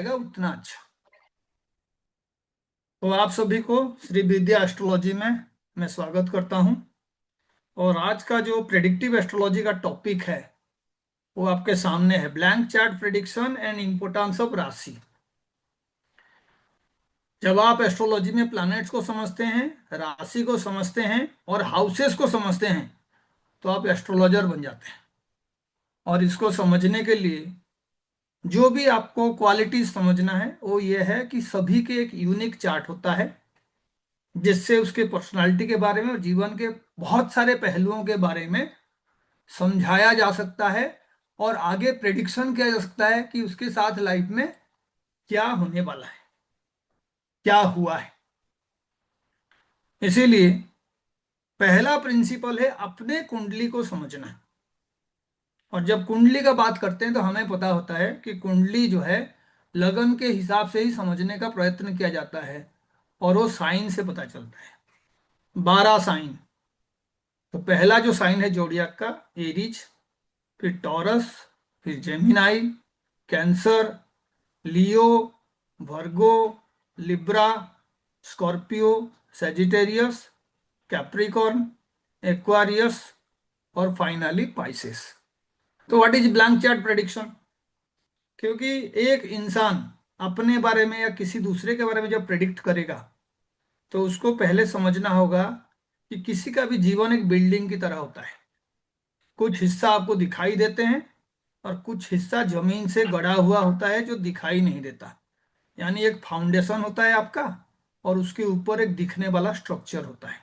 जाएगा उतना अच्छा। तो आप सभी को श्री विद्या एस्ट्रोलॉजी में मैं स्वागत करता हूं। और आज का जो प्रेडिक्टिव एस्ट्रोलॉजी का टॉपिक है वो आपके सामने है, blank chart prediction and importance of राशि। जब आप एस्ट्रोलॉजी में प्लैनेट्स को समझते हैं, राशि को समझते हैं और हाउसेस को समझते हैं तो आप एस्ट्रोलॉजर बन जाते हैं। और इसको समझने के लिए जो भी आपको क्वालिटीज समझना है वो ये है कि सभी के एक यूनिक चार्ट होता है, जिससे उसके पर्सनालिटी के बारे में और जीवन के बहुत सारे पहलुओं के बारे में समझाया जा सकता है और आगे प्रेडिक्शन किया जा सकता है कि उसके साथ लाइफ में क्या होने वाला है, क्या हुआ है। इसीलिए पहला प्रिंसिपल है अपने कुंडली को समझना। और जब कुंडली का बात करते हैं तो हमें पता होता है कि कुंडली जो है लगन के हिसाब से ही समझने का प्रयत्न किया जाता है और वो साइन से पता चलता है। 12 साइन। तो पहला जो साइन है जोडियाक का, एरीज, फिर टॉरस, फिर Gemini, Cancer, Leo, Virgo, Libra, Scorpio, Sagittarius, Capricorn, Aquarius और फाइनली पाइसेस। तो what is blank chart prediction? क्योंकि एक इंसान अपने बारे में या किसी दूसरे के बारे में जब प्रेडिक्ट करेगा तो उसको पहले समझना होगा कि किसी का भी जीवन एक बिल्डिंग की तरह होता है। कुछ हिस्सा आपको दिखाई देते हैं और कुछ हिस्सा जमीन से गड़ा हुआ होता है जो दिखाई नहीं देता। यानी एक फाउंडेशन होता है आपका और उसके ऊपर एक दिखने वाला स्ट्रक्चर होता है।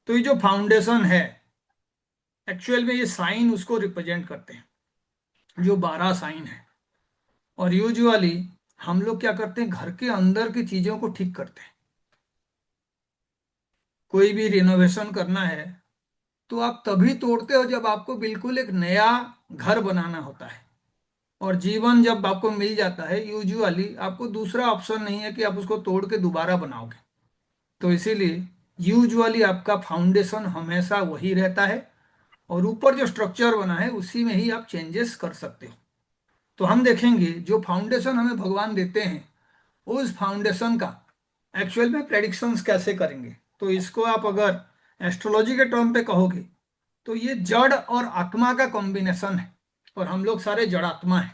तो ये जो फाउंडेशन है, एक्चुअल में ये साइन उसको रिप्रेजेंट करते हैं, जो 12 साइन है। और यूजुअली हम लोग क्या करते हैं, घर के अंदर की चीजों को ठीक करते हैं। कोई भी रिनोवेशन करना है तो आप तभी तोड़ते हो जब आपको बिल्कुल एक नया घर बनाना होता है। और जीवन जब आपको मिल जाता है, यूजुअली आपको दूसरा ऑप्शन नहीं है कि आप उसको तोड़ के दोबारा बनाओगे। तो इसीलिए यूजुअली आपका फाउंडेशन हमेशा वही रहता है और ऊपर जो स्ट्रक्चर बना है उसी में ही आप चेंजेस कर सकते हो। तो हम देखेंगे जो फाउंडेशन हमें भगवान देते हैं उस फाउंडेशन का एक्चुअल में प्रेडिक्शंस कैसे करेंगे। तो इसको आप अगर एस्ट्रोलॉजी के टर्म पे कहोगे तो ये जड़ और आत्मा का कॉम्बिनेशन है। और हम लोग सारे जड़ आत्मा है।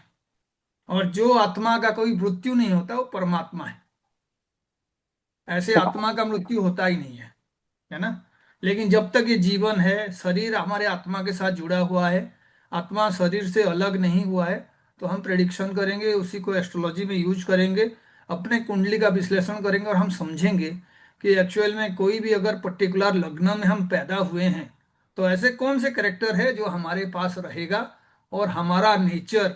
और जो आत्मा का कोई मृत्यु नहीं होता वो परमात्मा है। ऐसे आत्मा का मृत्यु होता ही नहीं है ना। लेकिन जब तक ये जीवन है, शरीर हमारे आत्मा के साथ जुड़ा हुआ है, आत्मा शरीर से अलग नहीं हुआ है, तो हम प्रेडिक्शन करेंगे, उसी को एस्ट्रोलॉजी में यूज करेंगे, अपने कुंडली का विश्लेषण करेंगे और हम समझेंगे कि एक्चुअल में कोई भी अगर पर्टिकुलर लग्न में हम पैदा हुए हैं तो ऐसे कौन से करेक्टर है जो हमारे पास रहेगा। और हमारा नेचर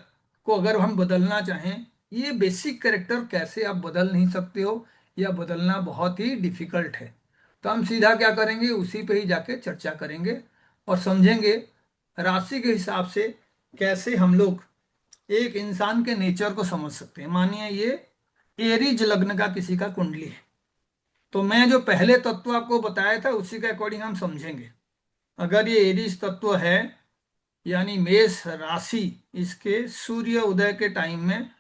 को अगर हम बदलना चाहें, ये बेसिक करेक्टर कैसे आप बदल नहीं सकते हो या बदलना बहुत ही डिफिकल्ट है। तो हम सीधा क्या करेंगे, उसी पे ही जाके चर्चा करेंगे और समझेंगे राशि के हिसाब से कैसे हम लोग एक इंसान के नेचर को समझ सकते हैं। मानिए ये एरीज लग्न का किसी का कुंडली है, तो मैं जो पहले तत्व आपको बताया था उसी के अकॉर्डिंग हम समझेंगे। अगर ये एरीज तत्व है यानी मेष राशि, इसके सूर्य उदय के टाइम में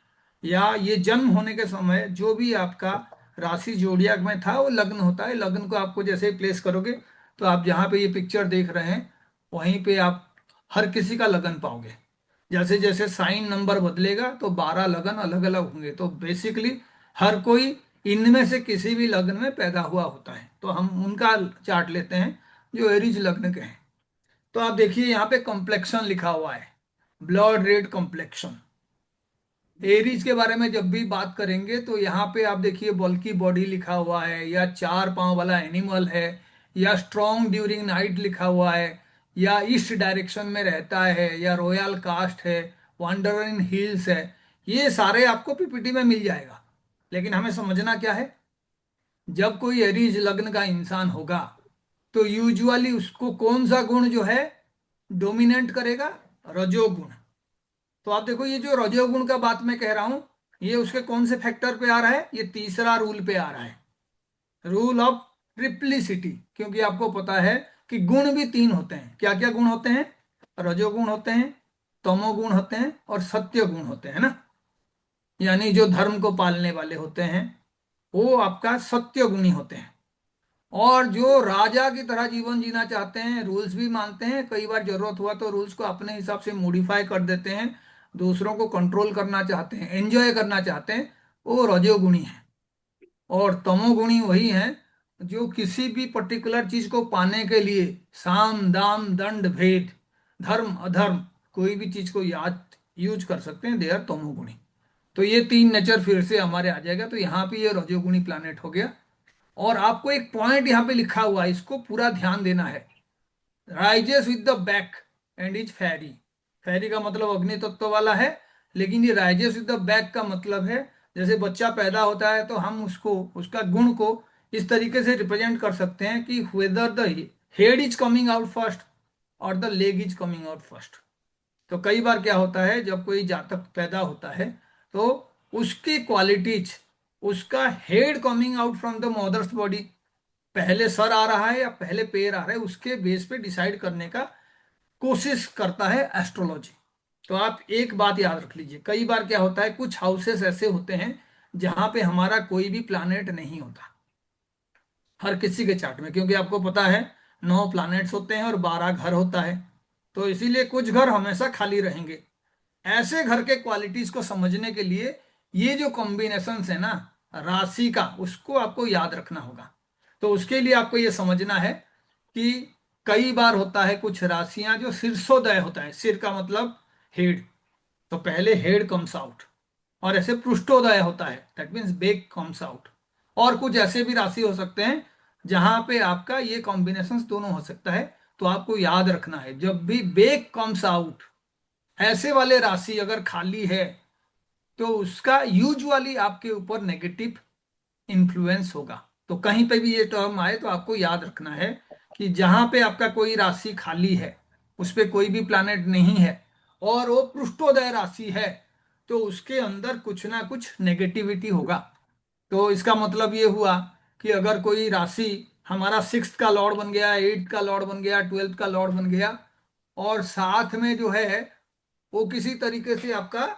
या ये जन्म होने के समय जो भी आपका राशि जोडियाक में था वो लग्न होता है। लग्न को आपको जैसे ही प्लेस करोगे तो आप जहाँ पे ये पिक्चर देख रहे हैं वहीं पे आप हर किसी का लगन पाओगे। जैसे जैसे साइन नंबर बदलेगा तो 12 लगन अलग अलग होंगे। तो बेसिकली हर कोई इनमें से किसी भी लग्न में पैदा हुआ होता है। तो हम उनका चार्ट लेते हैं जो एरीज लग्न के हैं। तो आप देखिए यहाँ पे कॉम्प्लेक्शन लिखा हुआ है, ब्लड रेड कॉम्प्लेक्शन। एरीज के बारे में जब भी बात करेंगे तो यहाँ पे आप देखिए बल्कि बॉडी लिखा हुआ है, या 4 पांव वाला एनिमल है, या स्ट्रॉन्ग ड्यूरिंग नाइट लिखा हुआ है, या ईस्ट डायरेक्शन में रहता है, या रॉयल कास्ट है, वांडर इन हिल्स है। ये सारे आपको पीपीटी में मिल जाएगा। लेकिन हमें समझना क्या है, जब कोई एरीज लग्न का इंसान होगा तो यूजुअली उसको कौन सा गुण जो है डोमिनेट करेगा, रजोगुण। तो आप देखो ये जो रजोगुण का बात मैं कह रहा हूं, ये उसके कौन से फैक्टर पे आ रहा है, ये तीसरा रूल पे आ रहा है, रूल ऑफ ट्रिप्लिसिटी। क्योंकि आपको पता है कि गुण भी 3 होते हैं। क्या क्या गुण होते हैं? रजोगुण होते हैं, तमोगुण होते हैं और सत्य गुण होते हैं ना। यानी जो धर्म को पालने वाले होते हैं, वो आपका सत्य गुणी होते हैं। और जो राजा की तरह जीवन जीना चाहते हैं, रूल्स भी मानते हैं, कई बार जरूरत हुआ तो रूल्स को अपने हिसाब से मॉडिफाई कर देते हैं, दूसरों को कंट्रोल करना चाहते हैं, एंजॉय करना चाहते हैं, वो रजोगुणी है। और तमोगुणी वही है जो किसी भी पर्टिकुलर चीज को पाने के लिए साम दाम दंड भेद, धर्म अधर्म, कोई भी चीज को याद यूज कर सकते हैं, दे आर तमोगुणी। तो ये तीन नेचर फिर से हमारे आ जाएगा। तो यहाँ पे ये रजोगुणी प्लानेट हो गया। और आपको एक पॉइंट यहाँ पे लिखा हुआ है, इसको पूरा ध्यान देना है। Rises with the back end is fiery. Fiery का मतलब अग्नि तत्व वाला है, लेकिन ये राइजेस विद द बैक का मतलब है, जैसे बच्चा पैदा होता है तो हम उसको, उसका गुण को इस तरीके से रिप्रेजेंट कर सकते हैं कि whether the head is coming out first और the leg is coming out first. तो कई बार क्या होता है, जब कोई जातक पैदा होता है तो उसकी क्वालिटीज, उसका head coming out from the mother's body, पहले सर आ रहा है या पहले पैर आ रहा है, उसके बेस पे डिसाइड करने का कोशिश करता है एस्ट्रोलॉजी। तो आप एक बात याद रख लीजिए, कई बार क्या होता है, कुछ हाउसेस ऐसे होते हैं जहां पे हमारा कोई भी प्लानेट नहीं होता, हर किसी के चार्ट में, क्योंकि आपको पता है 9 प्लैनेट्स होते हैं और 12 घर होता है। तो इसीलिए कुछ घर हमेशा खाली रहेंगे। ऐसे घर के क्वालिटीज को समझने के लिए ये जो कॉम्बिनेशन है ना राशि का, उसको आपको याद रखना होगा। तो उसके लिए आपको ये समझना है कि कई बार होता है कुछ राशियां जो शीर्षोदय होता है, सिर का मतलब हेड, तो पहले हेड कम्स आउट। और ऐसे पृष्ठोदय होता है, that means back comes out. और कुछ ऐसे भी राशि हो सकते हैं जहां पे आपका ये कॉम्बिनेशन दोनों हो सकता है। तो आपको याद रखना है, जब भी बेक कम्स आउट, ऐसे वाले राशि अगर खाली है, तो उसका यूजुअली आपके ऊपर नेगेटिव इन्फ्लुएंस होगा। तो कहीं पे भी ये टर्म आए तो आपको याद रखना है कि जहां पे आपका कोई राशि खाली है, उस पे कोई भी प्लैनेट नहीं है, और वो पृष्ठोदय राशि है, तो उसके अंदर कुछ ना कुछ नेगेटिविटी होगा। तो इसका मतलब ये हुआ कि अगर कोई राशि हमारा 6th का लॉर्ड बन गया, 8th का लॉर्ड बन गया, 12th का लॉर्ड बन गया, और साथ में जो है वो किसी तरीके से आपका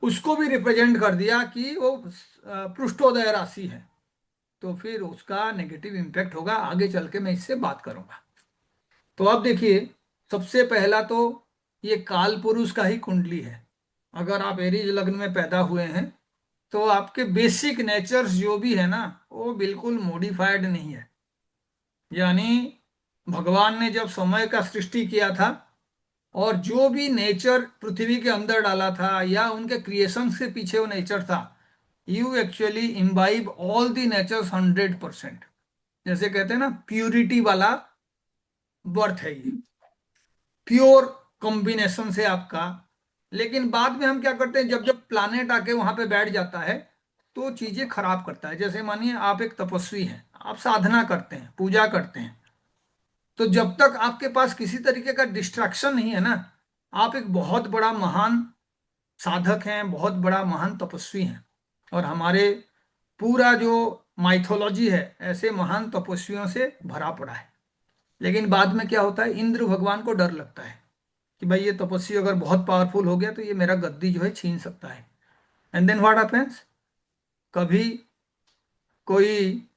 उसको भी रिप्रेजेंट कर दिया कि वो पृष्ठोदय राशि है, तो फिर उसका नेगेटिव इम्पैक्ट होगा। आगे चल के मैं इससे बात करूंगा। तो अब देखिए, सबसे पहला तो ये काल पुरुष का ही कुंडली है। अगर आप एरीज लग्न में पैदा हुए हैं तो आपके बेसिक नेचर्स जो भी है ना, वो बिल्कुल मॉडिफाइड नहीं है। यानी भगवान ने जब समय का सृष्टि किया था, और जो भी नेचर पृथ्वी के अंदर डाला था या उनके क्रिएशन के पीछे वो नेचर था, you actually imbibe all the natures 100%। जैसे कहते हैं ना, प्यूरिटी वाला बर्थ है ये, प्योर कॉम्बिनेशन से आपका। लेकिन बाद में हम क्या करते हैं, जब जब प्लानेट आके वहां पे बैठ जाता है तो चीजें खराब करता है। जैसे मानिए आप एक तपस्वी हैं, आप साधना करते हैं, पूजा करते हैं, तो जब तक आपके पास किसी तरीके का डिस्ट्रैक्शन नहीं है ना, आप एक बहुत बड़ा महान साधक हैं, बहुत बड़ा महान तपस्वी हैं। और हमारे पूरा जो माइथोलॉजी है ऐसे महान तपस्वियों से भरा पड़ा है। लेकिन बाद में क्या होता है, इंद्र भगवान को डर लगता है कि भाई ये तपस्वी अगर बहुत पावरफुल हो गया तो ये मेरा गद्दी जो है छीन सकता है। एंड देन व्हाट हैपेंस, कभी कोई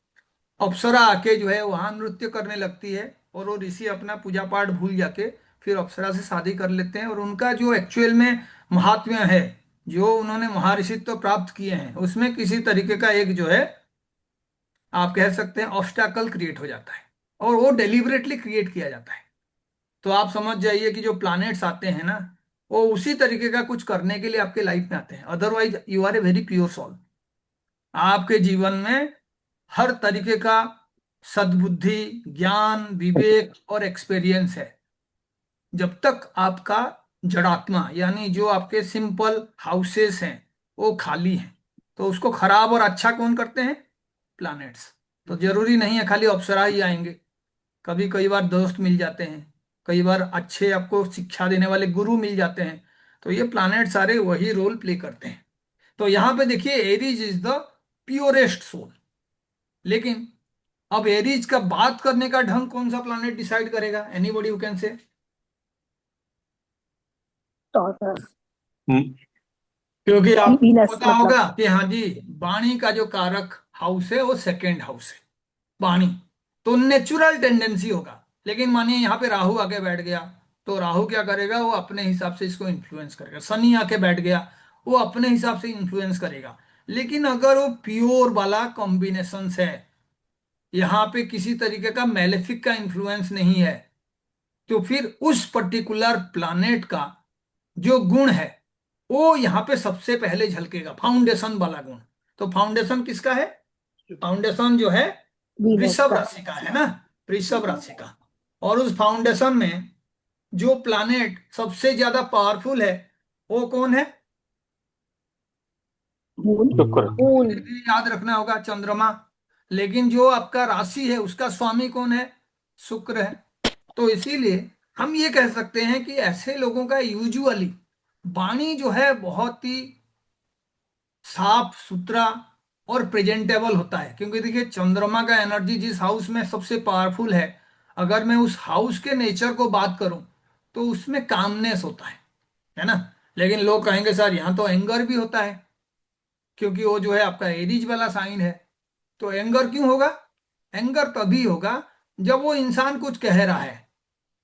अप्सरा आके जो है वहां नृत्य करने लगती है, और वो ऋषि अपना पूजा पाठ भूल जाके फिर अप्सरा से शादी कर लेते हैं, और उनका जो एक्चुअल में महात्म्य है, जो उन्होंने महर्षित्व प्राप्त किए हैं, उसमें किसी तरीके का एक जो है, आप कह सकते हैं ऑब्स्टैकल क्रिएट हो जाता है, और वो डेलिबरेटली क्रिएट किया जाता है। तो आप समझ जाइए कि जो प्लैनेट्स आते हैं ना, वो उसी तरीके का कुछ करने के लिए आपके लाइफ में आते हैं। Otherwise you are a very pure soul. आपके जीवन में हर तरीके का सद्बुद्धि, ज्ञान, विवेक और एक्सपीरियंस है, जब तक आपका जड़ात्मा यानी जो आपके सिंपल हाउसेस हैं वो खाली हैं। तो उसको खराब और अच्छा कौन करते हैं, प्लैनेट्स। तो जरूरी नहीं है खाली अप्सरा ही आएंगे, कभी कई बार दोस्त मिल जाते हैं, कई बार अच्छे आपको शिक्षा देने वाले गुरु मिल जाते हैं। तो ये प्लैनेट सारे वही रोल प्ले करते हैं। तो यहां पे देखिए, Aries is the purest soul. लेकिन अब एरीज का बात करने का ढंग कौन सा प्लैनेट डिसाइड करेगा, anybody who can say. Taurus. Hmm, क्योंकि आपको वीनस पता मतलब। होगा कि हाँ जी, वाणी का जो कारक हाउस है वो सेकेंड हाउस है, वाणी। तो नेचुरल टेंडेंसी होगा। लेकिन मानिए यहाँ पे राहु आके बैठ गया, तो राहु क्या करेगा, वो अपने हिसाब से इसको इन्फ्लुएंस करेगा। शनि आके बैठ गया, वो अपने हिसाब से इन्फ्लुएंस करेगा। लेकिन अगर वो प्योर वाला कॉम्बिनेशन है, यहाँ पे किसी तरीके का मैलेफिक का इन्फ्लुएंस नहीं है, तो फिर उस पर्टिकुलर प्लानेट का जो गुण है वो यहाँ पे सबसे पहले झलकेगा, फाउंडेशन वाला गुण। तो फाउंडेशन किसका है? फाउंडेशन जो है वीनस वृषभ का। राशि का है ना, वृषभ राशि का। और उस फाउंडेशन में जो प्लानेट सबसे ज्यादा पावरफुल है वो कौन है? मून। शुक्र। मून। ये भी याद रखना होगा, चंद्रमा। लेकिन जो आपका राशि है उसका स्वामी कौन है? शुक्र है। तो इसीलिए हम ये कह सकते हैं कि ऐसे लोगों का यूजुअली वाणी जो है बहुत ही साफ सुथरा और प्रेजेंटेबल होता है। क्योंकि देखिए, चंद्रमा का एनर्जी जिस हाउस में सबसे पावरफुल है, अगर मैं उस हाउस के नेचर को बात करूं तो उसमें कामनेस होता है ना। लेकिन लोग कहेंगे सर यहाँ तो एंगर भी होता है, क्योंकि वो जो है आपका एरीज वाला साइन है। तो एंगर क्यों होगा? एंगर तभी होगा जब वो इंसान कुछ कह रहा है,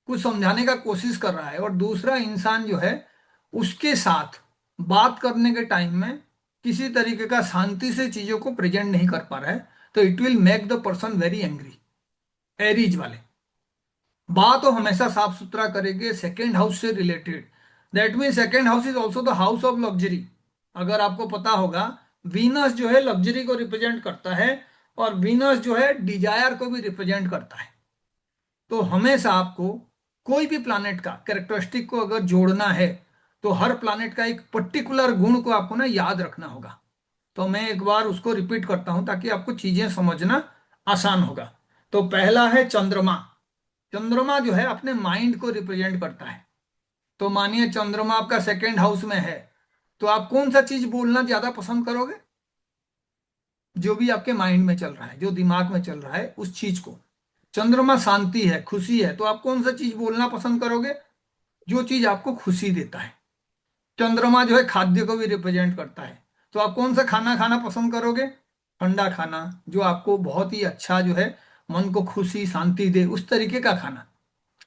कुछ समझाने का कोशिश कर रहा है, और दूसरा इंसान जो है उसके साथ बात करने के टाइम में किसी तरीके का शांति से चीजों को प्रेजेंट नहीं कर पा रहा है, तो it will make the person very angry. Aries वाले बात वो हमेशा साफ सुथरा करेंगे सेकेंड हाउस से related. That mean second house is also the house of luxury. अगर आपको पता होगा, वीनस जो है लग्जरी को रिप्रेजेंट करता है, और वीनस जो है डिजायर को भी रिप्रेजेंट करता है। तो हमेशा आपको कोई भी प्लानेट का कैरेक्टरिस्टिक को अगर जोड़ना है, तो हर प्लानेट का एक पर्टिकुलर गुण को आपको ना याद रखना होगा। तो मैं एक बार उसको रिपीट करता हूं ताकि आपको चीजें समझना आसान होगा। तो पहला है चंद्रमा। चंद्रमा जो है अपने माइंड को रिप्रेजेंट करता है। तो मानिए चंद्रमा आपका सेकेंड हाउस में है, तो आप कौन सा चीज बोलना ज्यादा पसंद करोगे? जो भी आपके माइंड में चल रहा है, जो दिमाग में चल रहा है उस चीज को। चंद्रमा शांति है, खुशी है, तो आप कौन सा चीज बोलना पसंद करोगे? जो चीज आपको खुशी देता है। चंद्रमा जो है खाद्य को भी रिप्रेजेंट करता है, तो आप कौन सा खाना खाना पसंद करोगे? ठंडा खाना, जो आपको बहुत ही अच्छा जो है मन को खुशी शांति दे, उस तरीके का खाना।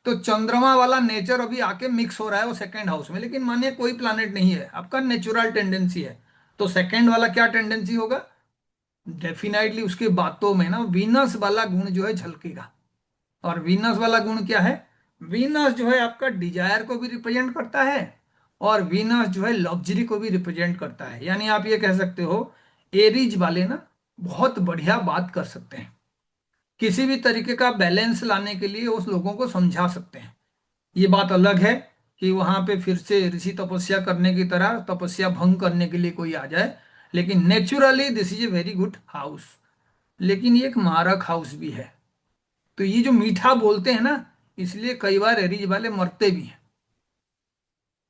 तो चंद्रमा वाला नेचर अभी आके मिक्स हो रहा है वो सेकंड हाउस में। लेकिन मानिए कोई प्लानेट नहीं है, आपका नेचुरल टेंडेंसी है, तो सेकंड वाला क्या टेंडेंसी होगा? डेफिनेटली उसकी बातों में ना वीनस वाला गुण जो है झलकेगा। और वीनस वाला गुण क्या है? वीनस जो है आपका डिजायर को भी रिप्रेजेंट करता है, और वीनस जो है लग्जरी को भी रिप्रेजेंट करता है। यानी आप ये कह सकते हो, एरीज वाले ना बहुत बढ़िया बात कर सकते हैं, किसी भी तरीके का बैलेंस लाने के लिए उस लोगों को समझा सकते हैं। ये बात अलग है कि वहां पे फिर से ऋषि तपस्या करने की तरह तपस्या भंग करने के लिए कोई आ जाए। लेकिन naturally this is a very good house. लेकिन ये एक मारक हाउस भी है। तो ये जो मीठा बोलते हैं ना, इसलिए कई बार एरीज वाले मरते भी हैं,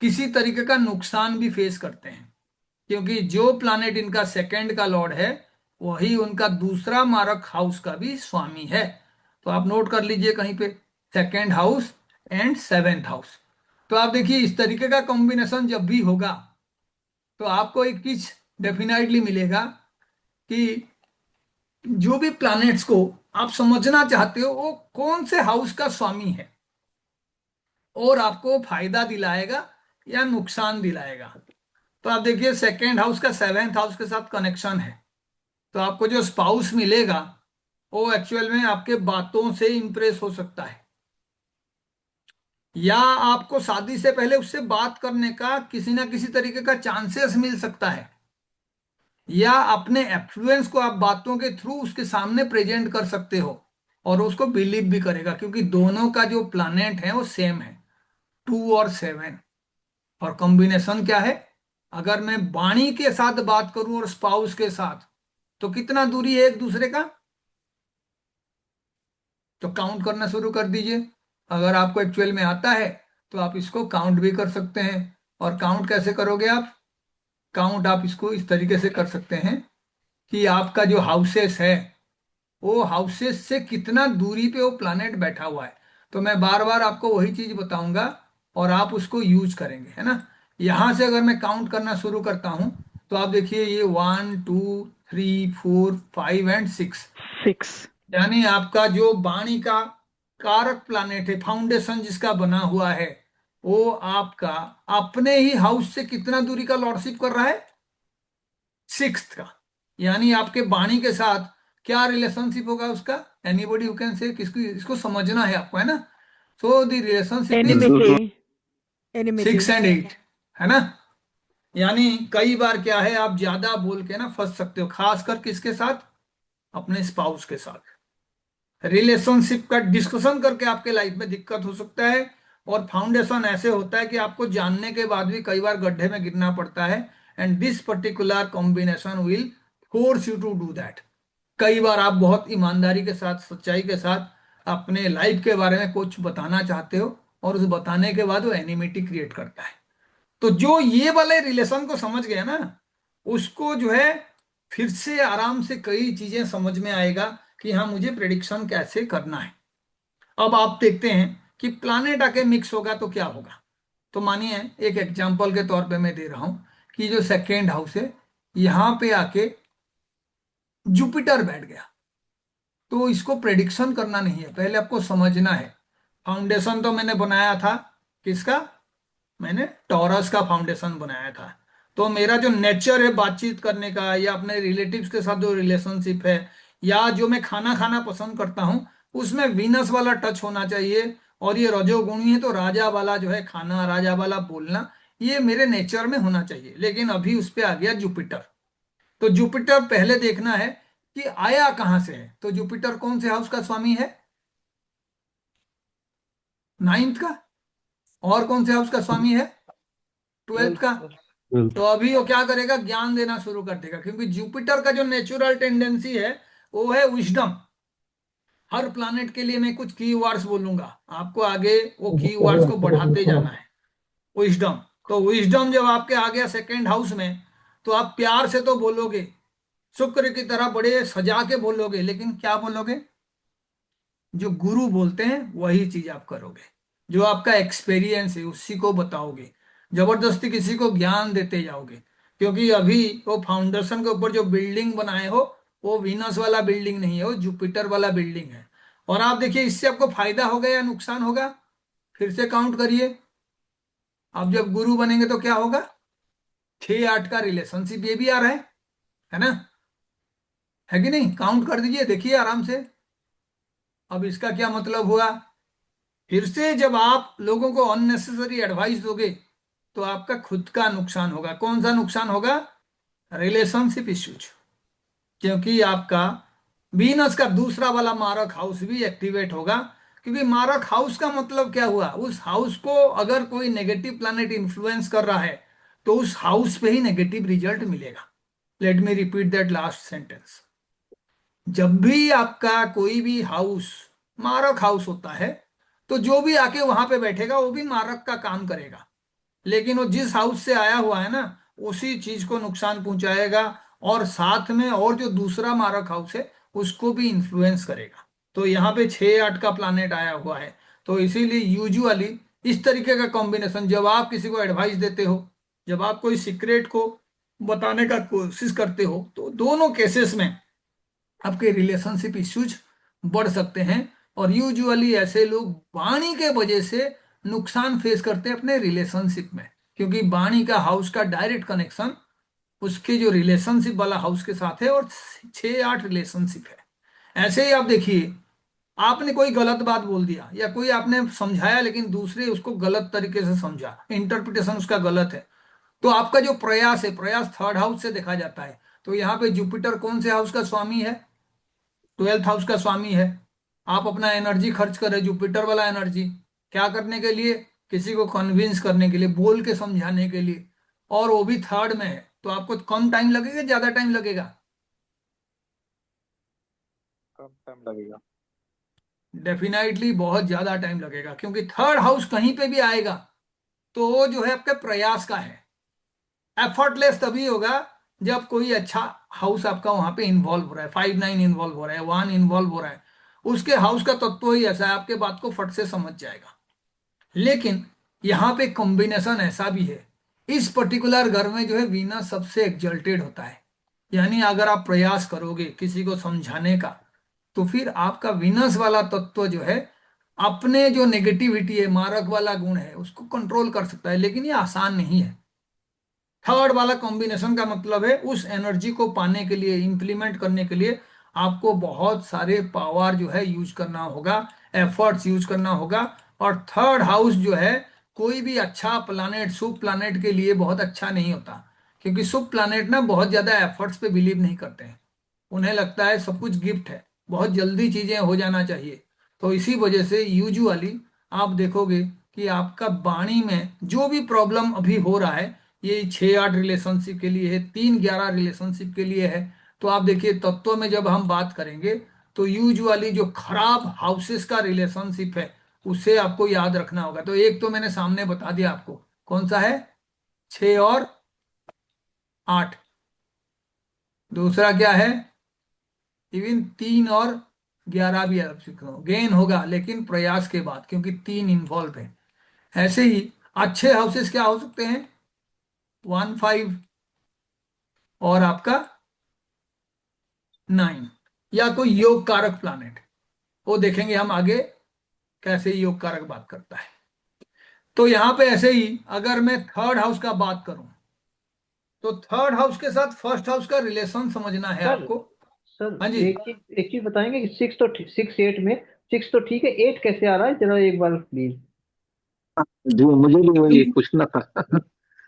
किसी तरीके का नुकसान भी फेस करते हैं। क्योंकि जो प्लानेट इनका सेकंड का लॉर्ड है, वही उनका दूसरा मारक हाउस का भी स्वामी है। तो आप नोट कर लीजिए कहीं पे, second house and seventh house. तो आप देखिए इस तरीके का कॉम्बिनेशन जब भी होगा, तो आपको एक चीज डेफिनेटली मिलेगा कि जो भी प्लैनेट्स को आप समझना चाहते हो वो कौन से हाउस का स्वामी है, और आपको फायदा दिलाएगा या नुकसान दिलाएगा। तो आप देखिए सेकेंड हाउस का सेवेंथ हाउस के साथ कनेक्शन है, तो आपको जो स्पाउस मिलेगा वो एक्चुअल में आपके बातों से इंप्रेस हो सकता है, या आपको शादी से पहले उससे बात करने का किसी ना किसी तरीके का चांसेस मिल सकता है, या अपने एफ्लुएंस को आप बातों के थ्रू उसके सामने प्रेजेंट कर सकते हो, और उसको बिलीव भी करेगा। क्योंकि दोनों का जो प्लानेट है वो सेम है, 2 और 7। और कॉम्बिनेशन क्या है? अगर मैं वाणी के साथ बात करूं और स्पाउस के साथ, तो कितना दूरी है एक दूसरे का? तो काउंट करना शुरू कर दीजिए। अगर आपको एक्चुअल में आता है तो आप इसको काउंट भी कर सकते हैं। और काउंट कैसे करोगे आप? काउंट आप इसको इस तरीके से कर सकते हैं कि आपका जो हाउसेस है, वो हाउसेस से कितना दूरी पे वो प्लानेट बैठा हुआ है। तो मैं बार बार आपको वही चीज बताऊंगा और आप उसको यूज करेंगे, है ना। यहां से अगर मैं काउंट करना शुरू करता हूं तो आप देखिए ये 1 2 3 4 5 एंड 6, 6। यानी आपका जो वाणी का कारक प्लानेट है, फाउंडेशन जिसका बना हुआ है, वो आपका अपने ही हाउस से कितना दूरी का लॉर्डशिप कर रहा है? सिक्स्थ का। यानी आपके वाणी के साथ क्या रिलेशनशिप होगा उसका? एनीबॉडी हु कैन से, किसको इसको समझना है आपको, है ना? So the relationship is enmity. Enmity. 6 और 8, है ना? यानी कई बार क्या है, आप ज्यादा बोल के ना फंस सकते हो, खासकर किसके साथ? अपने स्पाउस के साथ। रिलेशनशिप का डिस्कशन करके आपके लाइफ में दिक्कत हो सकता है। और फाउंडेशन ऐसे होता है कि आपको जानने के बाद भी कई बार गड्ढे में गिरना पड़ता है। And this particular combination will force you to do that. कई बार आप बहुत ईमानदारी के साथ, सच्चाई के साथ अपने लाइफ के बारे में कुछ बताना चाहते हो, और उस बताने के बाद वो एनिमिटी क्रिएट करता है। तो जो ये वाले रिलेशन को समझ गया ना, उसको जो है फिर से आराम से कई चीजें समझ में आएगा कि हाँ, मुझे प्रेडिक्शन कैसे करना है। अब आप देखते हैं कि प्लानेट आके मिक्स होगा तो क्या होगा। तो मानिए एक एग्जांपल के तौर पे मैं दे रहा हूं कि जो सेकेंड हाउस है, यहां पे आके जुपिटर बैठ गया। तो इसको प्रेडिक्शन करना नहीं है, पहले आपको समझना है। फाउंडेशन तो मैंने बनाया था किसका? मैंने टॉरस का फाउंडेशन बनाया था। तो मेरा जो नेचर है बातचीत करने का, या अपने रिलेटिव्स के साथ जो रिलेशनशिप है, या जो मैं खाना खाना पसंद करता हूं, उसमें वीनस वाला टच होना चाहिए। और ये रजोगुणी है तो राजा वाला जो है खाना, राजा वाला बोलना, ये मेरे नेचर में होना चाहिए। लेकिन अभी उस पे आ गया जुपिटर। तो जुपिटर पहले देखना है कि आया कहां से है। तो जुपिटर कौन से हाउस का स्वामी है? नाइन्थ का। और कौन से हाउस का स्वामी है? ट्वेल्थ का। ट्वेल्थ। तो अभी वो क्या करेगा? ज्ञान देना शुरू कर देगा, क्योंकि जुपिटर का जो नेचुरल टेंडेंसी है वो है विजडम। हर प्लानेट के लिए मैं कुछ की वर्ड्स बोलूंगा, आपको आगे वो की वर्ड्स को बढ़ाते जाना है। विजडम। तो विजडम जब आपके आ गया सेकेंड हाउस में, तो आप प्यार से तो बोलोगे, शुक्र की तरह बड़े सजा के बोलोगे, लेकिन क्या बोलोगे? जो गुरु बोलते हैं वही चीज आप करोगे। जो आपका एक्सपीरियंस है उसी को बताओगे। जबरदस्ती किसी को ज्ञान देते जाओगे, क्योंकि अभी वो फाउंडेशन के ऊपर जो बिल्डिंग बनाए हो, वो वीनस वाला बिल्डिंग नहीं है, वो जुपिटर वाला बिल्डिंग है। और आप देखिए इससे आपको फायदा होगा या नुकसान होगा? फिर से काउंट करिए। आप जब गुरु बनेंगे तो क्या होगा? 6 8 का रिलेशनशिप ये भी आ रहा है ना? है कि नहीं? काउंट कर दीजिए, देखिए आराम से। अब इसका क्या मतलब हुआ? फिर से जब आप लोगों को अननेसेसरी एडवाइस दोगे, तो आपका खुद का नुकसान होगा। कौन सा नुकसान होगा? Relationship issues. क्योंकि आपका वीनस का दूसरा वाला मारक हाउस भी एक्टिवेट होगा। क्योंकि मारक हाउस का मतलब क्या हुआ? उस हाउस को अगर कोई नेगेटिव प्लैनेट इन्फ्लुएंस कर रहा है, तो उस हाउस पे ही नेगेटिव रिजल्ट मिलेगा। Let me repeat that last sentence. जब भी आपका कोई भी हाउस मारक हाउस होता है, तो जो भी आके वहां पे बैठेगा वो भी मारक का काम करेगा। लेकिन वो जिस हाउस से आया हुआ है ना, उसी चीज को नुकसान पहुंचाएगा। और साथ में और जो दूसरा मारक हाउस है, उसको भी इन्फ्लुएंस करेगा। तो यहाँ पे 6 8 का प्लानेट आया हुआ है। तो इसीलिए यूजुअली इस तरीके का कॉम्बिनेशन, जब आप किसी को एडवाइस देते हो, जब आप कोई सीक्रेट को बताने का कोशिश करते हो, तो दोनों केसेस में आपके रिलेशनशिप इश्यूज बढ़ सकते हैं। और यूजुअली ऐसे लोग वाणी के वजह से नुकसान फेस करते हैं अपने रिलेशनशिप में, क्योंकि वाणी का हाउस का डायरेक्ट कनेक्शन उसके जो रिलेशनशिप वाला हाउस के साथ है, और 6 8 रिलेशनशिप है। ऐसे ही आप देखिए, आपने कोई गलत बात बोल दिया, या कोई आपने समझाया लेकिन दूसरे उसको गलत तरीके से समझा, इंटरप्रिटेशन उसका गलत है, तो आपका जो प्रयास है, प्रयास थर्ड हाउस से देखा जाता है। तो यहाँ पे जुपिटर कौन से हाउस का स्वामी है? ट्वेल्थ हाउस का स्वामी है। आप अपना एनर्जी खर्च कर रहे, जुपिटर वाला एनर्जी, क्या करने के लिए? किसी को कन्विंस करने के लिए, बोल के समझाने के लिए। और वो भी थर्ड में है, तो आपको कम टाइम लगेगा, ज्यादा टाइम लगेगा? कम टाइम लगेगा। डेफिनेटली बहुत ज्यादा टाइम लगेगा, क्योंकि थर्ड हाउस कहीं पे भी आएगा तो वो जो है आपके प्रयास का है। एफर्टलेस तभी होगा जब कोई अच्छा हाउस आपका वहां पे इन्वॉल्व हो रहा है, 5 9 इन्वॉल्व हो रहा है, 1 इन्वॉल्व हो रहा है। उसके हाउस का तत्व ही ऐसा है, आपके बात को फट से समझ जाएगा। लेकिन यहाँ पे कॉम्बिनेशन ऐसा भी है इस पर्टिकुलर घर में जो है वीनस सबसे एक्जल्टेड होता है। यानी अगर आप प्रयास करोगे किसी को समझाने का, तो फिर आपका वीनस वाला तत्व जो है अपने जो नेगेटिविटी है, मारक वाला गुण है, उसको कंट्रोल कर सकता है। लेकिन ये आसान नहीं है। थर्ड वाला कॉम्बिनेशन का मतलब है उस एनर्जी को पाने के लिए, इंप्लीमेंट करने के लिए आपको बहुत सारे पावर जो है यूज करना होगा, एफर्ट्स यूज करना होगा। और थर्ड हाउस जो है कोई भी अच्छा प्लानेट, शुभ प्लानेट के लिए बहुत अच्छा नहीं होता। क्योंकि शुभ प्लानेट ना बहुत ज्यादा एफर्ट्स पे बिलीव नहीं करते हैं। उन्हें लगता है सब कुछ गिफ्ट है, बहुत जल्दी चीजें हो जाना चाहिए। तो इसी वजह से यूजुअली आप देखोगे कि आपका वाणी में जो भी प्रॉब्लम अभी हो रहा है, ये 6-8 रिलेशनशिप के लिए है, 3-11 रिलेशनशिप के लिए है। तो आप देखिए तत्व में जब हम बात करेंगे, तो यूजुअली जो खराब हाउसेस का रिलेशनशिप है उसे आपको याद रखना होगा। तो एक तो मैंने सामने बता दिया आपको, कौन सा है, 6 और 8। दूसरा क्या है, इवन 3 और 11 भी आप सीखो, गेन होगा लेकिन प्रयास के बाद, क्योंकि 3 इन्वॉल्व है। ऐसे ही अच्छे हाउसेस क्या हो सकते हैं, 1, 5 और आपका 9, या कोई योग कारक प्लानेट। वो देखेंगे हम आगे कैसे योग कारक बात करता है। तो यहां पे ऐसे ही अगर मैं थर्ड हाउस का बात करूं, तो थर्ड हाउस के साथ फर्स्ट हाउस का रिलेशन समझना है सर आपको। हाँ सर जी। एक चीज बताएंगे कि 6 8 में 6 तो ठीक है, 8 कैसे आ रहा है, जरा एक बार प्लीज। जी मुझे भी वही पूछना था।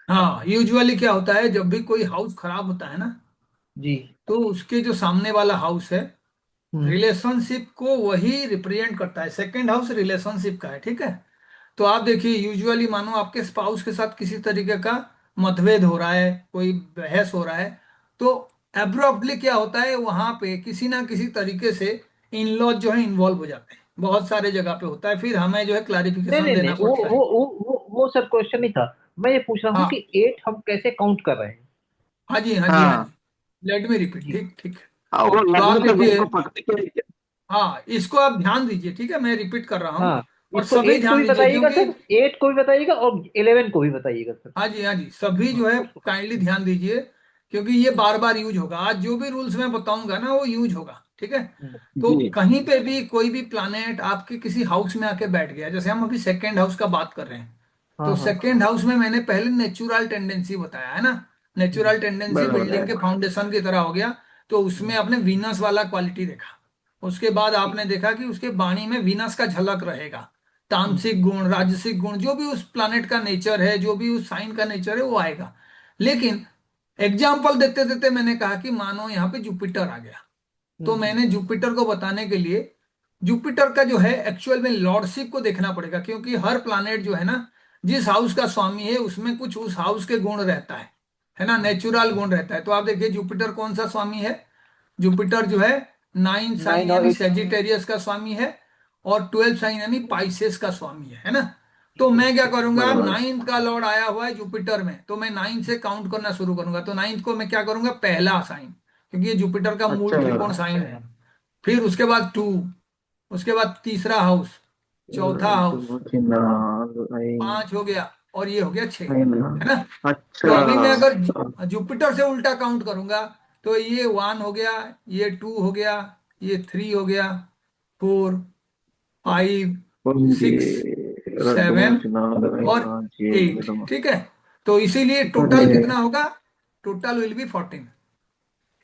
हाँ, यूजुअली क्या होता है जब भी कोई हाउस खराब होता है ना, जी। तो उसके जो सामने वाला हाउस है हम्म। रिलेशनशिप को वही रिप्रेजेंट करता है। सेकंड हाउस रिलेशनशिप का है, ठीक है। तो आप देखिए यूजुअली मानो आपके स्पाउस के साथ किसी तरीके का मतभेद हो रहा है, कोई बहस हो रहा है, तो एब्रप्टली क्या होता है वहां पे किसी ना किसी तरीके से इन लॉज जो है इन्वॉल्व हो जाते हैं। बहुत सारे जगह पे होता है, फिर हमें जो है नहीं क्लैरिफिकेशन नहीं नहीं, देना वो पड़ता वो है। वो वो सर क्वेश्चन नहीं था। मैं ये पूछ रहा हूँ कि हाँ 8 हम कैसे काउंट कर रहे हैं। हाँ जी, हाँ जी, हाँ हाँ जी। लेट मी रिपीट, जी। ठीक ठीक। हाँ, वो तो आप लगभग तो देखिए, सबको पकड़ के। हाँ इसको आप ध्यान दीजिए, ठीक है, मैं रिपीट कर रहा हूँ। हाँ, और इसको सभी 8 को ध्यान भी दीजिए बताइएगा क्योंकि, सर, 8 को भी बताइएगा और 11 को भी बताइएगा सर। हाँ जी, हाँ जी, सभी हाँ जो है उसको काइंडली हम्म। ध्यान दीजिए। क्योंकि ये बार बार यूज होगा, आज जो भी रूल्स मैं बताऊंगा ना वो यूज होगा, ठीक है। तो जी। कहीं पे भी कोई भी प्लानेट आपके किसी हाउस में आके बैठ गया, जैसे हम अभी सेकेंड हाउस का बात कर रहे हैं, हाँ तो हाँ। सेकेंड हाउस में मैंने पहले नेचुरल टेंडेंसी बताया है ना। हम्म नेचुरल टेंडेंसी बराबर है। बिल्डिंग के फाउंडेशन की तरह हो गया। तो उसमें हम्म आपने वीनस वाला क्वालिटी देखा। उसके बाद आपने देखा कि उसके वाणी में वीनस का झलक रहेगा। हम्म तामसिक गुण, राजसिक गुण, जो भी उस प्लानेट का नेचर है, जो भी उस साइन का नेचर है, वो आएगा। लेकिन एग्जाम्पल देते देते मैंने कहा कि मानो यहाँ पे जुपिटर आ गया। तो हम्म मैंने जुपिटर को बताने के लिए जुपिटर का जो है एक्चुअल में लॉर्डशिप को देखना पड़ेगा। क्योंकि हर प्लानेट जो है ना, जिस हाउस का स्वामी है उसमें कुछ उस हाउस के गुण रहता है ना, नेचुरल गुण रहता है। तो आप देखिए जुपिटर कौन सा स्वामी है, जुपिटर जो है 9 साइन 9 और यानी 8। सेजिटेरियस का स्वामी है, और 12 साइन यानी पाइसेस का स्वामी है ना। तो ठीक है मैं क्या ठीक है। करूंगा, बराबर। 9th का लॉर्ड आया हुआ है जुपिटर में, तो मैं 9 से काउंट करना शुरू करूंगा। तो 9th को मैं क्या करूंगा, पहला साइन, क्योंकि ये जुपिटर का मूल अच्छा। त्रिकोण साइन है। फिर उसके बाद 2, उसके बाद तीसरा हाउस, चौथा हाउस, 5 हो गया, और ये हो गया 6, है ना। तो अच्छा। अभी मैं अगर जुपिटर से उल्टा काउंट करूंगा, तो ये 1 हो गया, ये 2 हो गया, ये 3 हो गया, 4, 5, 6, 7 और 8, ठीक है। तो इसीलिए टोटल कितना होगा, टोटल विल बी 14।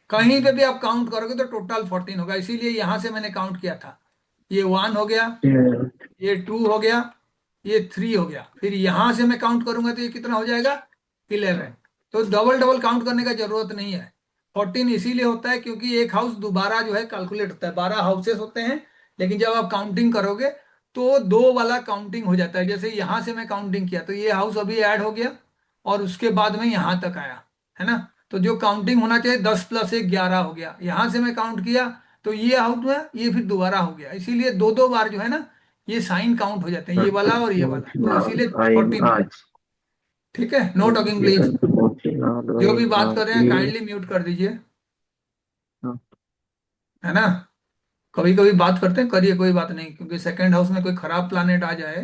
कहीं पे भी आप काउंट करोगे तो टोटल 14 होगा। इसीलिए यहां से मैंने काउंट किया था। ये 1 हो गया, ये 2 हो गया, ये 3 हो गया, फिर यहां से मैं काउंट करूंगा तो ये कितना हो जाएगा, 11। तो डबल डबल काउंट करने का जरूरत नहीं है। 14 इसीलिए होता है क्योंकि एक हाउस दोबारा जो है कैलकुलेट होता है, 12 हाउसेस होते हैं। लेकिन जब आप काउंटिंग करोगे तो दो वाला काउंटिंग हो जाता है। जैसे यहां से मैं काउंटिंग किया तो ये हाउस अभी ऐड हो गया, और उसके बाद में यहां तक आया, है ना। तो जो काउंटिंग होना चाहिए 10 + 1 11 हो गया। यहां से मैं काउंट किया तो ये आउट हुआ, ये फिर दोबारा हो गया। इसीलिए दो दो बार जो है ना, ये साइन काउंट हो जाते हैं, ये वाला और ये वाला, तो इसीलिए 14 हुआ। ठीक है, नो टॉकिंग प्लीज। जो भी बात कर रहे हैं काइंडली म्यूट कर दीजिए, है ना। कभी कभी बात करते हैं, करिए, कोई बात नहीं, क्योंकि सेकंड हाउस में कोई खराब प्लानेट आ जाए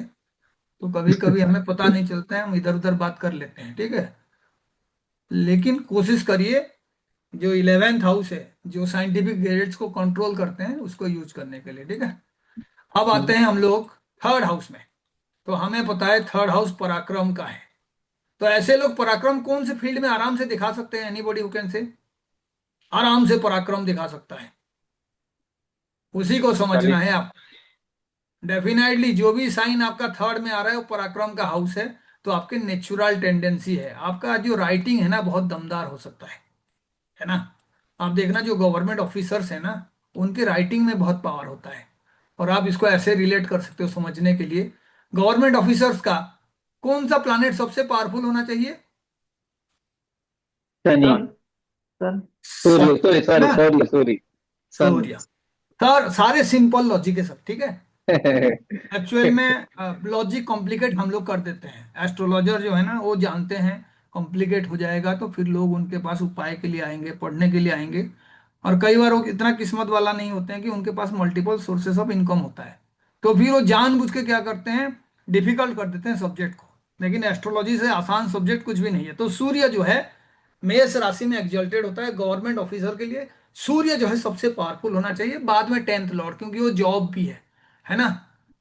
तो कभी कभी हमें पता नहीं चलता है, हम इधर उधर बात कर लेते हैं, ठीक है। लेकिन कोशिश करिए जो 11th हाउस है, जो साइंटिफिक गैजेट्स को कंट्रोल करते हैं, उसको यूज करने के लिए, ठीक है। अब आते हैं हम लोग थर्ड हाउस में। तो हमें पता है थर्ड हाउस पराक्रम का है। तो ऐसे लोग पराक्रम कौन से फील्ड में आराम से दिखा सकते हैं? एनीबॉडी हु कैन से आराम से पराक्रम दिखा सकता है, उसी को समझना है आप। डेफिनेटली जो भी साइन आपका थर्ड में आ रहा है वो पराक्रम का हाउस है। तो आपके नेचुरल टेंडेंसी है, आपका जो राइटिंग है ना बहुत दमदार हो सकता है ना। आप देखना जो गवर्नमेंट ऑफिसर्स है ना, उनकी राइटिंग में बहुत पावर होता है। और आप इसको ऐसे रिलेट कर सकते हो समझने के लिए, गवर्नमेंट ऑफिसर्स का कौन सा प्लैनेट सबसे पावरफुल होना चाहिए? Shani. Sun. Sun. Surya, sun, sorry है सॉरी ना। Sorry sorry. Sun. Surya. Sir सारे सिंपल लॉजिक है सब, ठीक है। एक्चुअल में लॉजिक कॉम्प्लिकेट हम लोग कर देते हैं, एस्ट्रोलॉजर जो है ना वो जानते हैं कॉम्प्लिकेट हो जाएगा तो फिर लोग उनके पास उपाय के लिए आएंगे, पढ़ने के लिए आएंगे। और कई बार वो इतना किस्मत वाला नहीं होते हैं कि उनके पास मल्टीपल सोर्सेस ऑफ इनकम होता है, तो फिर वो जानबूझ के क्या करते हैं, डिफिकल्ट कर देते हैं सब्जेक्ट को। लेकिन एस्ट्रोलॉजी से आसान सब्जेक्ट कुछ भी नहीं है। तो सूर्य जो है मेष राशि में एग्जल्टेड होता है गवर्नमेंट ऑफिसर के लिए। सूर्य जो है सबसे पावरफुल होना चाहिए, बाद में 10th लॉर्ड, क्योंकि वो जॉब भी है ना।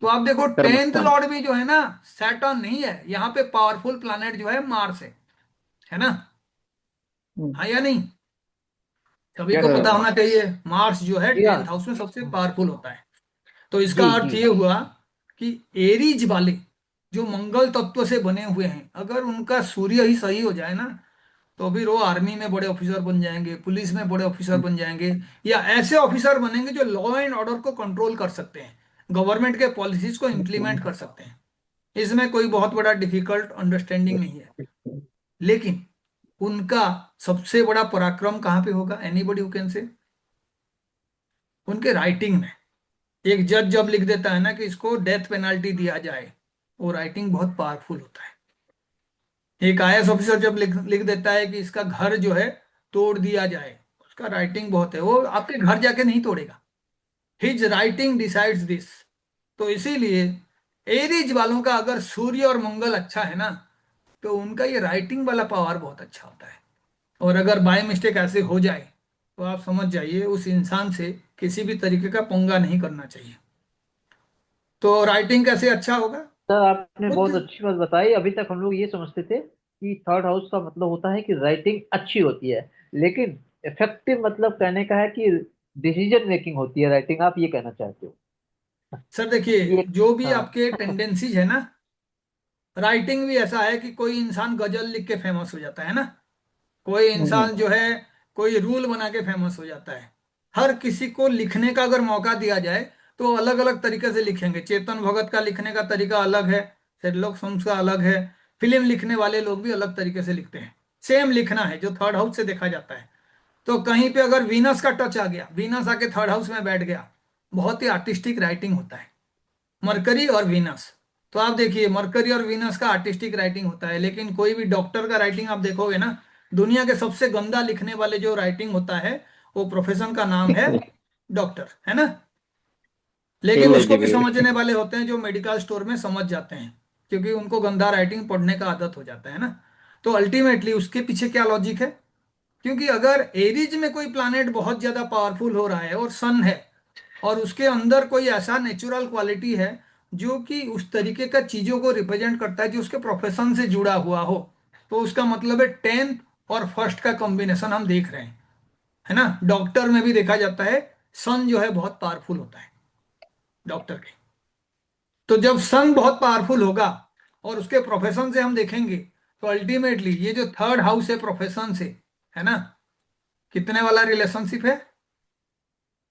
तो आप देखो कर्म 10th स्थान। लॉर्ड भी जो है ना सैटर्न नहीं है, यहाँ पे पावरफुल प्लैनेट जो है मार्स है ना। हाँ या नहीं? सभी क्या को पता सर? होना चाहिए मार्स जो है जी हाँ। 10th हाउस में सबसे पावरफुल होता है। तो इसका जी अर्थ जी। ये हुआ कि एरीज वाले जो मंगल तत्व से बने हुए हैं, अगर उनका सूर्य ही सही हो जाए ना, तो फिर वो आर्मी में बड़े ऑफिसर बन जाएंगे, पुलिस में बड़े ऑफिसर बन जाएंगे, या ऐसे ऑफिसर बनेंगे जो लॉ एंड ऑर्डर को कंट्रोल कर सकते हैं, गवर्नमेंट के पॉलिसीज को इम्प्लीमेंट कर सकते हैं। इसमें कोई बहुत बड़ा डिफिकल्ट अंडरस्टैंडिंग नहीं है। लेकिन उनका सबसे बड़ा पराक्रम कहाँ पे होगा? एनीबॉडी हु कैन से? उनके राइटिंग में। एक जज जब लिख देता है ना कि इसको डेथ पेनल्टी दिया जाए, वो राइटिंग बहुत पावरफुल होता है। एक आईएएस ऑफिसर जब लिख देता है कि इसका घर जो है तोड़ दिया जाए, उसका राइटिंग बहुत है, वो आपके घर जाके नहीं तोड़ेगा। His writing decides this. तो इसीलिए एरीज वालों का अगर सूर्य और मंगल अच्छा है ना, तो उनका ये राइटिंग वाला पावर बहुत अच्छा होता है। और अगर बाय मिस्टेक ऐसे हो जाए तो आप समझ जाइए उस इंसान से किसी भी तरीके का पंगा नहीं करना चाहिए। तो राइटिंग कैसे अच्छा होगा? सर आपने खुद। बहुत अच्छी बात बताई। अभी तक हम लोग ये समझते थे कि थर्ड हाउस का मतलब होता है कि राइटिंग अच्छी होती है, लेकिन इफेक्टिव मतलब कहने का है कि डिसीजन मेकिंग होती है राइटिंग, आप ये कहना चाहते हो? सर देखिए, ये। जो भी हाँ। आपके टेंडेंसीज है ना, राइटिंग भी ऐसा है कि कोई इंसान गजल लिख के फेमस हो जाता है ना, कोई हम्म। इंसान जो है कोई रूल बना के फेमस हो जाता है। हर किसी को लिखने का अगर मौका दिया जाए तो अलग अलग तरीके से लिखेंगे। चेतन भगत का लिखने का तरीका अलग है, शेरलॉक होम्स का अलग है, फिल्म लिखने वाले लोग भी अलग तरीके से लिखते हैं। सेम लिखना है जो थर्ड हाउस से देखा जाता है। तो कहीं पे अगर वीनस का टच आ गया, वीनस आके थर्ड हाउस में बैठ गया, बहुत ही आर्टिस्टिक राइटिंग होता है। मरकरी और वीनस, तो आप देखिए मरकरी और वीनस का आर्टिस्टिक राइटिंग होता है। लेकिन कोई भी डॉक्टर का राइटिंग आप देखोगे ना, दुनिया के सबसे गंदा लिखने वाले जो राइटिंग होता है, वो प्रोफेशन का नाम है डॉक्टर, है ना। लेकिन उसको भी इलॉजिकल। समझने वाले होते हैं जो मेडिकल स्टोर में समझ जाते हैं, क्योंकि उनको गंदा राइटिंग पढ़ने का आदत हो जाता है ना। तो अल्टीमेटली उसके पीछे क्या लॉजिक है? क्योंकि अगर एरीज में कोई प्लैनेट बहुत ज्यादा पावरफुल हो रहा है और सन है, और उसके अंदर कोई ऐसा नेचुरल क्वालिटी है जो कि उस तरीके का चीजों को रिप्रेजेंट करता है जो उसके प्रोफेशन से जुड़ा हुआ हो, तो उसका मतलब है 10th और फर्स्ट का कॉम्बिनेशन हम देख रहे हैं, है ना। डॉक्टर में भी देखा जाता है सन जो है बहुत पावरफुल होता है डॉक्टर के। तो जब सन बहुत पावरफुल होगा और उसके प्रोफेशन से हम देखेंगे, तो अल्टीमेटली ये जो थर्ड हाउस है प्रोफेशन से, है ना, कितने वाला रिलेशनशिप है?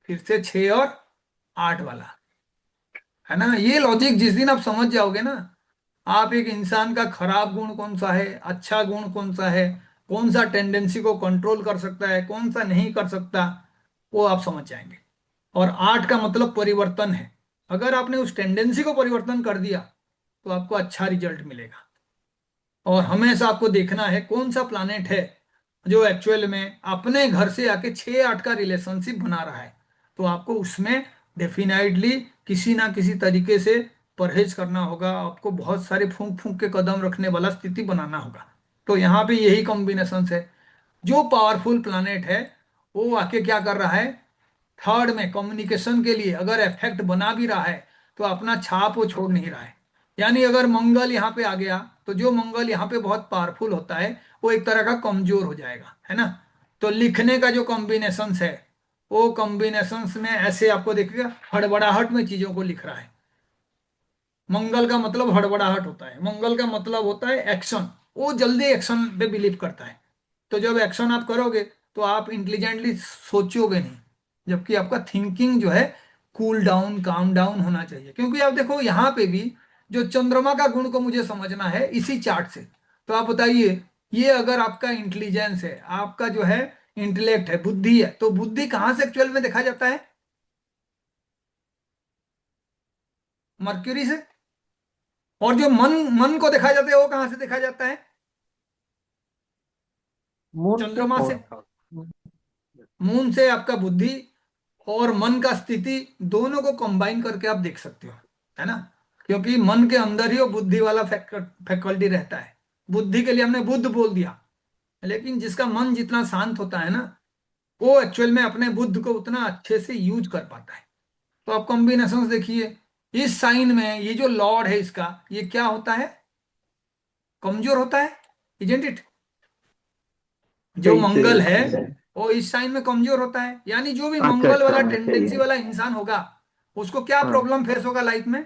फिर से 6 और 8 वाला, है ना। ये लॉजिक जिस दिन आप समझ जाओगे ना, आप एक इंसान का खराब गुण कौन सा है, अच्छा गुण कौन सा है, कौन सा टेंडेंसी को कंट्रोल कर सकता है, कौन सा नहीं कर सकता, वो आप समझ जाएंगे। और 8 का मतलब परिवर्तन है। अगर आपने उस टेंडेंसी को परिवर्तन कर दिया तो आपको अच्छा रिजल्ट मिलेगा। और हमेशा आपको देखना है कौन सा प्लानेट है जो एक्चुअल में अपने घर से आके 6-8 का रिलेशनशिप बना रहा है। तो आपको उसमें डेफिनेटली किसी ना किसी तरीके से परहेज करना होगा, आपको बहुत सारे फूंक फूंक के कदम रखने वाला स्थिति बनाना होगा। तो यहाँ पे यही कॉम्बिनेशन है। जो पावरफुल प्लानेट है वो आके क्या कर रहा है, थर्ड में कम्युनिकेशन के लिए अगर इफेक्ट बना भी रहा है तो अपना छाप वो छोड़ नहीं रहा है। यानी अगर मंगल यहाँ पे आ गया तो जो मंगल यहाँ पे बहुत पावरफुल होता है वो एक तरह का कमजोर हो जाएगा, है ना। तो लिखने का जो कॉम्बिनेशंस है वो कॉम्बिनेशंस में ऐसे आपको देखिएगा हड़बड़ाहट में चीजों को लिख रहा है। मंगल का मतलब हड़बड़ाहट होता है, मंगल का मतलब होता है एक्शन। वो जल्दी एक्शन पे बिलीव करता है। तो जब एक्शन आप करोगे तो आप इंटेलिजेंटली सोचोगे नहीं, जबकि आपका थिंकिंग जो है कूल डाउन काम डाउन होना चाहिए। क्योंकि आप देखो यहाँ पे भी जो चंद्रमा का गुण को मुझे समझना है इसी चार्ट से। तो आप बताइए, ये अगर आपका इंटेलिजेंस है, आपका जो है इंटेलेक्ट है, बुद्धि है, तो बुद्धि कहाँ से एक्चुअल में देखा जाता है? मर्क्यूरी से। और जो मन मन को देखा जाता है वो कहाँ से देखा जाता है? मून से। चंद्रमा से। Fourth house. मून से आपका बुद्धि और मन का स्थिति दोनों को कंबाइन करके आप देख सकते हो, है ना। क्योंकि मन के अंदर ही वो बुद्धि वाला फैकल्टी रहता है। बुद्धि के लिए हमने बुद्ध बोल दिया, लेकिन जिसका मन जितना शांत होता है ना, वो एक्चुअल में अपने बुद्ध को उतना अच्छे से यूज कर पाता है। तो आप कॉम्बिनेशन देखिए, इस साइन में ये जो लॉर्ड है इसका ये क्या होता है? कमजोर होता है, इजेंट इट। जो सही सही मंगल है सही। वो इस साइन में कमजोर होता है। यानी जो भी अच्छा मंगल अच्छा, वाला हाँ सही टेंडेंसी है। वाला इंसान होगा उसको क्या हाँ। प्रॉब्लम फेस होगा लाइफ में?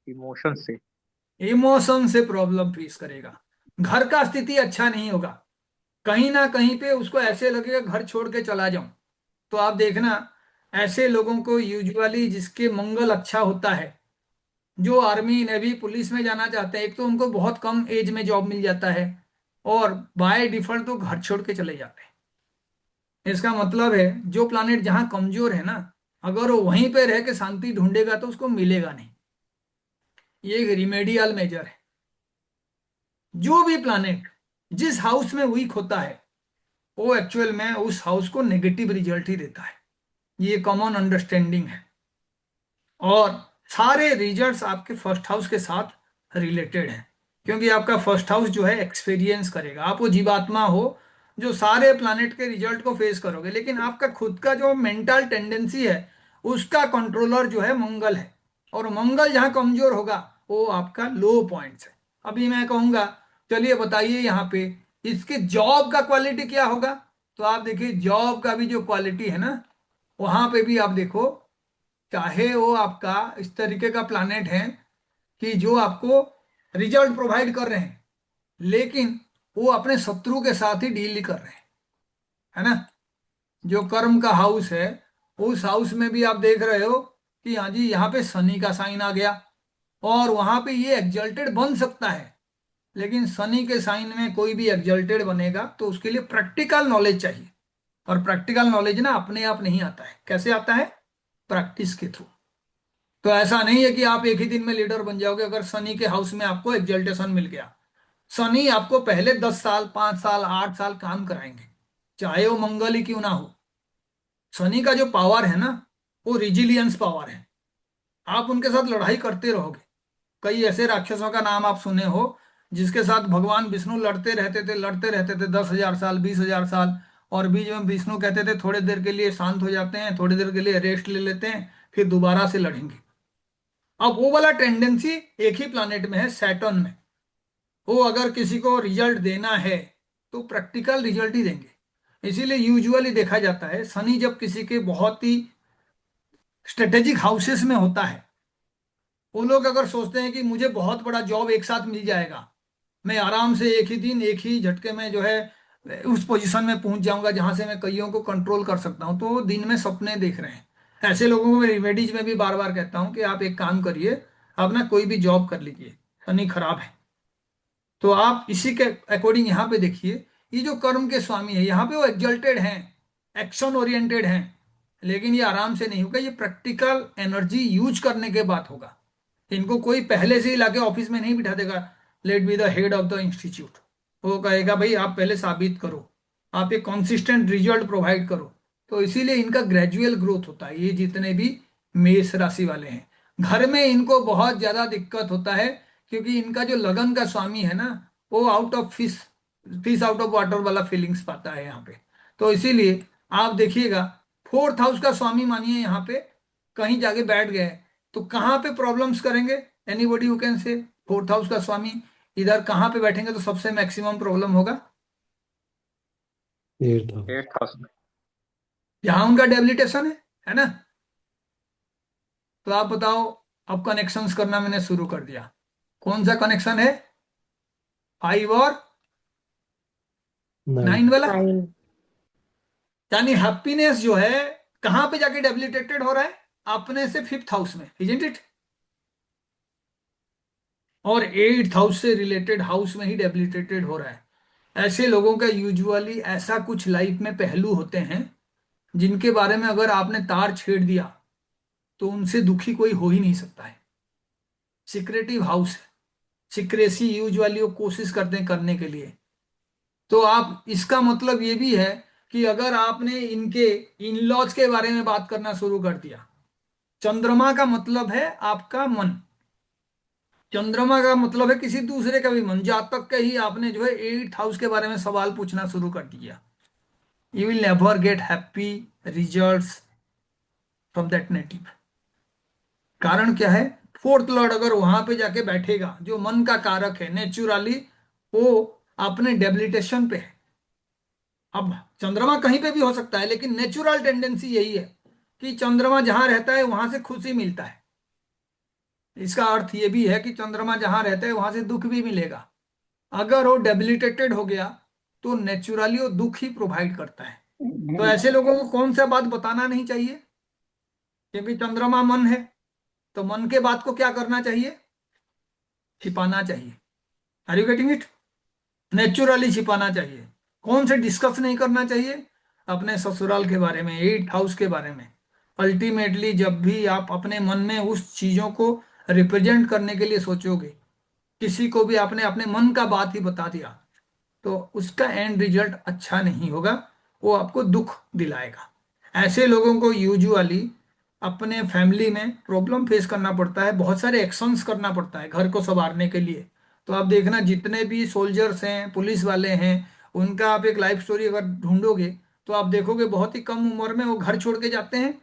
इमोशन से। इमोशन से प्रॉब्लम फेस करेगा। घर का स्थिति अच्छा नहीं होगा, कहीं ना कहीं पे उसको ऐसे लगेगा घर छोड़ के चला जाऊं। तो आप देखना, ऐसे लोगों को यूजुअली जिसके मंगल अच्छा होता है, जो आर्मी नेवी पुलिस में जाना चाहते हैं, एक तो उनको बहुत कम एज में जॉब मिल जाता है और बाय डिफॉल्ट तो घर छोड़ के चले जाते हैं। इसका मतलब है जो प्लानेट जहां कमजोर है ना, अगर वो वहीं पे रह के शांति ढूंढेगा तो उसको मिलेगा नहीं। ये एक रिमेडियल मेजर है। जो भी प्लानेट जिस हाउस में वीक होता है वो एक्चुअल में उस हाउस को नेगेटिव रिजल्ट ही देता है। ये कॉमन अंडरस्टैंडिंग है। और सारे रिजल्ट्स आपके फर्स्ट हाउस के साथ रिलेटेड हैं। क्योंकि आपका फर्स्ट हाउस जो है एक्सपीरियंस करेगा। आप वो जीवात्मा हो जो सारे प्लानेट के रिजल्ट को फेस करोगे, लेकिन आपका खुद का जो मेंटल टेंडेंसी है उसका कंट्रोलर जो है मंगल है। और मंगल जहां कमजोर होगा वो आपका लो पॉइंट्स है। अभी मैं कहूंगा, चलिए बताइए यहाँ पे इसके जॉब का क्वालिटी क्या होगा। तो आप देखिए जॉब का भी जो क्वालिटी है ना, वहां पे भी आप देखो, चाहे वो आपका इस तरीके का प्लानेट है कि जो आपको रिजल्ट प्रोवाइड कर रहे हैं, लेकिन वो अपने शत्रु के साथ ही डील कर रहे हैं, है ना। जो कर्म का हाउस है उस हाउस में भी आप देख रहे हो कि हाँ जी यहाँ पे शनि का साइन आ गया और वहां पे ये एग्जल्टेड बन सकता है। लेकिन शनि के साइन में कोई भी एग्जल्टेड बनेगा तो उसके लिए प्रैक्टिकल नॉलेज चाहिए। और प्रैक्टिकल नॉलेज ना अपने आप नहीं आता है। कैसे आता है? प्रैक्टिस के थ्रू। तो ऐसा नहीं है कि आप एक ही दिन में लीडर बन जाओगे अगर शनि के हाउस में आपको एग्जल्टेशन मिल गया। शनि आपको पहले 10 साल 5 साल 8 साल काम कराएंगे, चाहे वो मंगल ही क्यों ना हो। शनि का जो पावर है ना वो रिजिलियंस पावर है। आप उनके साथ लड़ाई करते रहोगे। कई ऐसे राक्षसों का नाम आप सुने हो जिसके साथ भगवान विष्णु लड़ते रहते थे 10,000 साल 20,000 साल। और बीच में विष्णु कहते थे थोड़ी देर के लिए शांत हो जाते हैं, थोड़ी देर के लिए रेस्ट ले लेते हैं, फिर दोबारा से लड़ेंगे। अब वो वाला टेंडेंसी एक ही प्लानेट में है, सैटर्न में। वो अगर किसी को रिजल्ट देना है तो प्रैक्टिकल रिजल्ट ही देंगे। इसीलिए यूजुअली देखा जाता है शनि जब किसी के बहुत ही स्ट्रेटेजिक हाउसेस में होता है, वो लोग अगर सोचते हैं कि मुझे बहुत बड़ा जॉब एक साथ मिल जाएगा, मैं आराम से एक ही दिन एक ही झटके में जो है उस पोजीशन में पहुंच जाऊंगा जहां से मैं कईयों को कंट्रोल कर सकता हूं, तो वो दिन में सपने देख रहे हैं। ऐसे लोगों को मैं रिमेडीज में भी बार बार कहता हूं कि आप एक काम करिए, आप ना कोई भी जॉब कर लीजिए, शनि खराब है। तो आप इसी के अकॉर्डिंग यहाँ पे देखिए, ये जो कर्म के स्वामी है यहाँ पे वो एग्जल्टेड हैं, एक्शन ओरिएंटेड हैं। लेकिन ये आराम से नहीं होगा, ये प्रैक्टिकल एनर्जी यूज करने के बाद होगा। इनको कोई पहले से ही लाके ऑफिस में नहीं बिठा देगा, let be the head of the institute. वो कहेगा भाई आप पहले साबित करो, आप एक कॉन्सिस्टेंट रिजल्ट प्रोवाइड करो। तो इसीलिए इनका ग्रेजुअल ग्रोथ होता है। ये जितने भी मेष राशि वाले हैं, घर में इनको बहुत ज्यादा दिक्कत होता है क्योंकि इनका जो लगन का स्वामी है ना, वो out of fish, fish out of water वाला फीलिंग्स पाता है यहाँ पे। तो इसीलिए आप देखिएगा, फोर्थ हाउस का स्वामी मानिए यहाँ पे कहीं जाके बैठ गए तो कहाँ पे प्रॉब्लम्स करेंगे? Anybody who can say? Fourth house का स्वामी इधर कहाँ पे बैठेंगे तो सबसे मैक्सिमम प्रॉब्लम होगा? Eight house. 8th हाउस में। जहां उनका डेबिलिटेशन है ना। तो आप बताओ, अब कनेक्शंस करना मैंने शुरू कर दिया। कौन सा कनेक्शन है? 5 और 9 नाइन। वाला। 9. यानी हैप्पीनेस जो है कहां पे जाके डेबिलिटेटेड हो रहा है? अपने से 5th हाउस में, इजंट इट? और 8th हाउस से रिलेटेड हाउस में ही डेबिलिटेटेड हो रहा है। ऐसे लोगों का यूजुअली ऐसा कुछ लाइफ में पहलू होते हैं जिनके बारे में अगर आपने तार छेड़ दिया तो उनसे दुखी कोई हो ही नहीं सकता है। सिक्रेटिव हाउस है, सिक्रेसी यूजुअली वो कोशिश करते हैं करने के लिए। तो आप, इसका मतलब ये भी है कि अगर आपने इनके इन लॉज के बारे में बात करना शुरू कर दिया, चंद्रमा का मतलब है आपका मन, चंद्रमा का मतलब है किसी दूसरे का भी मन, जातक के ही आपने जो है 8th हाउस के बारे में सवाल पूछना शुरू कर दिया, you will never get happy results from that native. कारण क्या है? फोर्थ लॉर्ड अगर वहां पे जाके बैठेगा, जो मन का कारक है, नेचुरली वो अपने डेबिलिटेशन पे है। अब चंद्रमा कहीं पे भी हो सकता है, लेकिन नेचुरल टेंडेंसी यही है कि चंद्रमा जहां रहता है वहां से खुशी मिलता है। इसका अर्थ ये भी है कि चंद्रमा जहां रहता है वहां से दुख भी मिलेगा। अगर वो डेबिलिटेटेड हो गया तो नेचुरली वो दुख ही प्रोवाइड करता है। तो ऐसे लोगों को कौन सा बात बताना नहीं चाहिए? क्योंकि चंद्रमा मन है, तो मन के बात को क्या करना चाहिए? छिपाना चाहिए। Are you getting it? Naturally छिपाना चाहिए। कौन से डिस्कस नहीं करना चाहिए? अपने ससुराल के बारे में, 8th हाउस के बारे में। अल्टीमेटली जब भी आप अपने मन में उस चीजों को रिप्रेजेंट करने के लिए सोचोगे, किसी को भी आपने अपने मन का बात ही बता दिया, तो उसका एंड रिजल्ट अच्छा नहीं होगा, वो आपको दुख दिलाएगा। ऐसे लोगों को यूजुअली अपने फैमिली में प्रॉब्लम फेस करना पड़ता है, बहुत सारे एक्शंस करना पड़ता है घर को संवारने के लिए। तो आप देखना, जितने भी सोल्जर्स हैं, पुलिस वाले हैं, उनका आप एक लाइफ स्टोरी अगर ढूंढोगे तो आप देखोगे बहुत ही कम उम्र में वो घर छोड़ के जाते हैं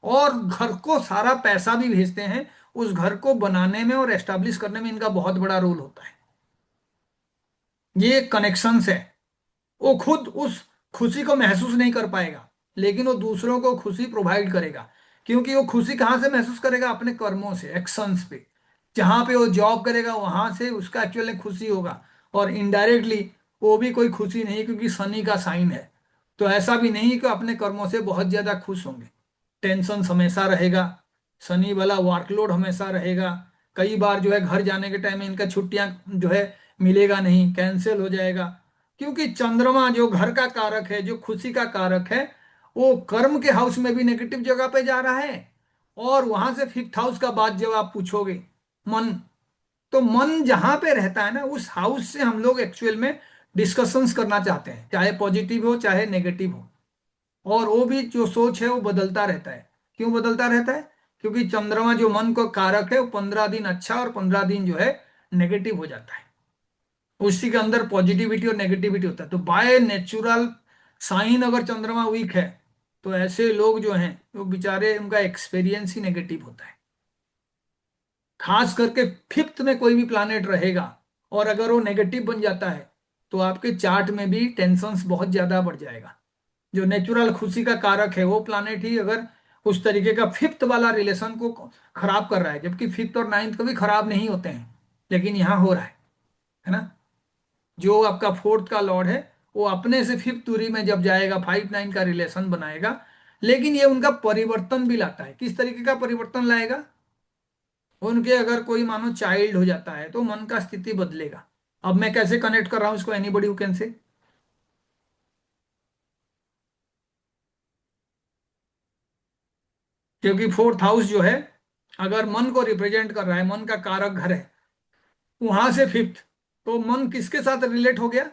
और घर को सारा पैसा भी भेजते हैं। उस घर को बनाने में और एस्टेब्लिश करने में इनका बहुत बड़ा रोल होता है। ये कनेक्शंस है। वो खुद उस खुशी को महसूस नहीं कर पाएगा, लेकिन वो दूसरों को खुशी प्रोवाइड करेगा। क्योंकि वो खुशी कहाँ से महसूस करेगा? अपने कर्मों से, एक्शंस पे। जहां पे वो जॉब करेगा वहां से उसका एक्चुअली खुशी होगा, और इनडायरेक्टली वो भी कोई खुशी नहीं, क्योंकि शनि का साइन है। तो ऐसा भी नहीं कि अपने कर्मों से बहुत ज्यादा खुश होंगे। टेंशन हमेशा रहेगा, शनि वाला वर्कलोड हमेशा रहेगा। कई बार जो है घर जाने के टाइम में इनका छुट्टियां जो है मिलेगा नहीं, कैंसिल हो जाएगा। क्योंकि चंद्रमा जो घर का कारक है, जो खुशी का कारक है, वो कर्म के हाउस में भी नेगेटिव जगह पे जा रहा है। और वहां से 5th हाउस का बात जब आप पूछोगे, मन, तो मन जहां पे रहता है ना, उस हाउस से हम लोग एक्चुअल में डिस्कशंस करना चाहते हैं, चाहे पॉजिटिव हो चाहे नेगेटिव हो। और वो भी जो सोच है वो बदलता रहता है। क्यों बदलता रहता है? क्योंकि चंद्रमा जो मन को कारक है वो 15 दिन अच्छा और 15 दिन जो है नेगेटिव हो जाता है। उसी के अंदर पॉजिटिविटी और नेगेटिविटी होता है। तो बाय नेचुरल साइन अगर चंद्रमा वीक है तो ऐसे लोग जो हैं वो बेचारे, उनका एक्सपीरियंस ही नेगेटिव होता है। खास करके 5th में कोई भी प्लानेट रहेगा और अगर वो नेगेटिव बन जाता है तो आपके चार्ट में भी टेंशन्स बहुत ज्यादा बढ़ जाएगा। जो नेचुरल खुशी का कारक है वो प्लानेट ही अगर उस तरीके का 5th वाला रिलेशन को खराब कर रहा है, जबकि 5th और 9th कभी खराब नहीं होते हैं, लेकिन यहां हो रहा है ना। जो आपका 4th का लॉर्ड है वो अपने से 5th दूरी में जब जाएगा 5-9 का रिलेशन बनाएगा, लेकिन ये उनका परिवर्तन भी लाता है। किस तरीके का परिवर्तन लाएगा? उनके अगर कोई मानो चाइल्ड हो जाता है तो मन का स्थिति बदलेगा। अब मैं कैसे कनेक्ट कर रहा हूं इसको? एनीबॉडी हु कैन से? क्योंकि 4th हाउस जो है अगर मन को रिप्रेजेंट कर रहा है, मन का कारक घर है, वहां से 5th, तो मन किसके साथ रिलेट हो गया?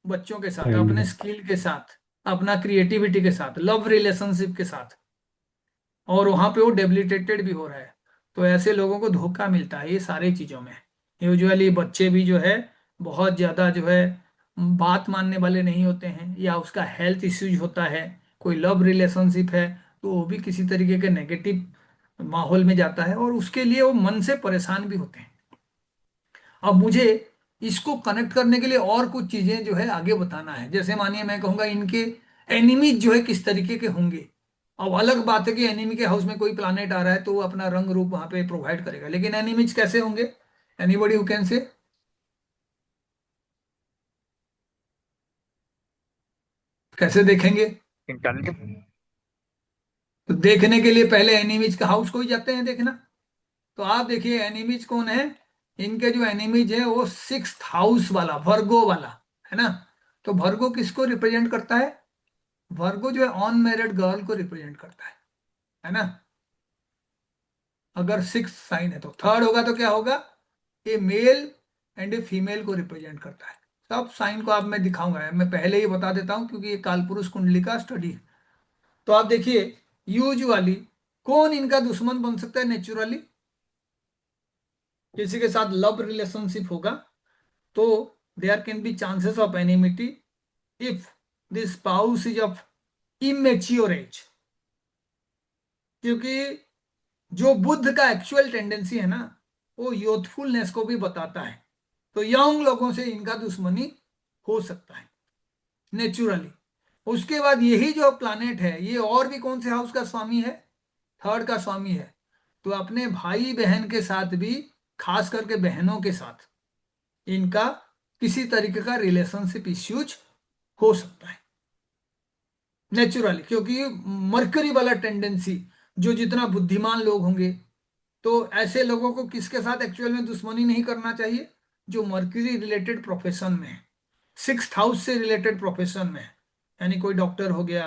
बच्चों के साथ, चाइल्ड अपने में। स्किल के साथ, अपना क्रिएटिविटी के साथ, लव रिलेशनशिप के साथ। और वहां पे वो डेबिलिटेटेड भी हो रहा है। तो ऐसे लोगों को धोखा मिलता है ये सारी चीजों में। यूजुअली बच्चे भी जो है बहुत ज़्यादा जो है बात मानने वाले नहीं होते हैं, या उसका हेल्थ इश्यूज होता है, कोई लव रिलेशनशिप है, तो वो भी किसी तरीके के नेगेटिव माहौल में जाता है और उसके लिए वो मन से परेशान भी होते हैं। अब मुझे इसको कनेक्ट करने के लिए और कुछ चीजें जो है आगे बताना है। जैसे मानिए मैं कहूंगा इनके एनिमीज जो है किस तरीके के होंगे। अब अलग बात है कि एनिमी के हाउस में कोई प्लानेट आ रहा है तो वो अपना रंग रूप वहां पे प्रोवाइड करेगा, लेकिन एनिमीज कैसे होंगे? एनीबॉडी हु कैन से? कैसे देखेंगे? इंटेलिजेंट। तो देखने के लिए पहले एनिमीज का हाउस को ही जाते हैं देखना। तो आप देखिए एनिमीज कौन है। इनके जो एनिमीज है वो सिक्स्थ हाउस वाला वर्गो वाला है ना। तो वर्गो किसको रिप्रेजेंट करता है? वर्गो जो है अनमैरिड गर्ल को रिप्रेजेंट करता है ना। अगर सिक्स साइन है तो थर्ड होगा तो क्या होगा? ए मेल एंड ए फीमेल को रिप्रेजेंट करता है। सब साइन को आप मैं दिखाऊंगा, मैं पहले ही बता देता हूं क्योंकि ये कालपुरुष कुंडली का स्टडी है। तो आप देखिए यूजुअली कौन इनका दुश्मन बन सकता है नेचुरली? किसी के साथ लव रिलेशनशिप होगा तो there can be chances of enmity if this spouse is of immature age. क्योंकि जो बुद्ध का एक्चुअल टेंडेंसी है ना वो यूथफुलनेस को भी बताता है। तो यंग लोगों से इनका दुश्मनी हो सकता है नेचुरली। उसके बाद यही जो प्लानेट है ये और भी कौन से हाउस का स्वामी है? थर्ड का स्वामी है। तो अपने भाई बहन के साथ भी, खास करके बहनों के साथ इनका किसी तरीके का रिलेशनशिप इश्यूज हो सकता है नेचुरली। क्योंकि मरकरी वाला टेंडेंसी, जो जितना बुद्धिमान लोग होंगे तो ऐसे लोगों को किसके साथ एक्चुअल में दुश्मनी नहीं करना चाहिए? जो मर्क्यूरी रिलेटेड प्रोफेशन में है, सिक्स्थ हाउस से रिलेटेड प्रोफेशन में है, यानी कोई डॉक्टर हो गया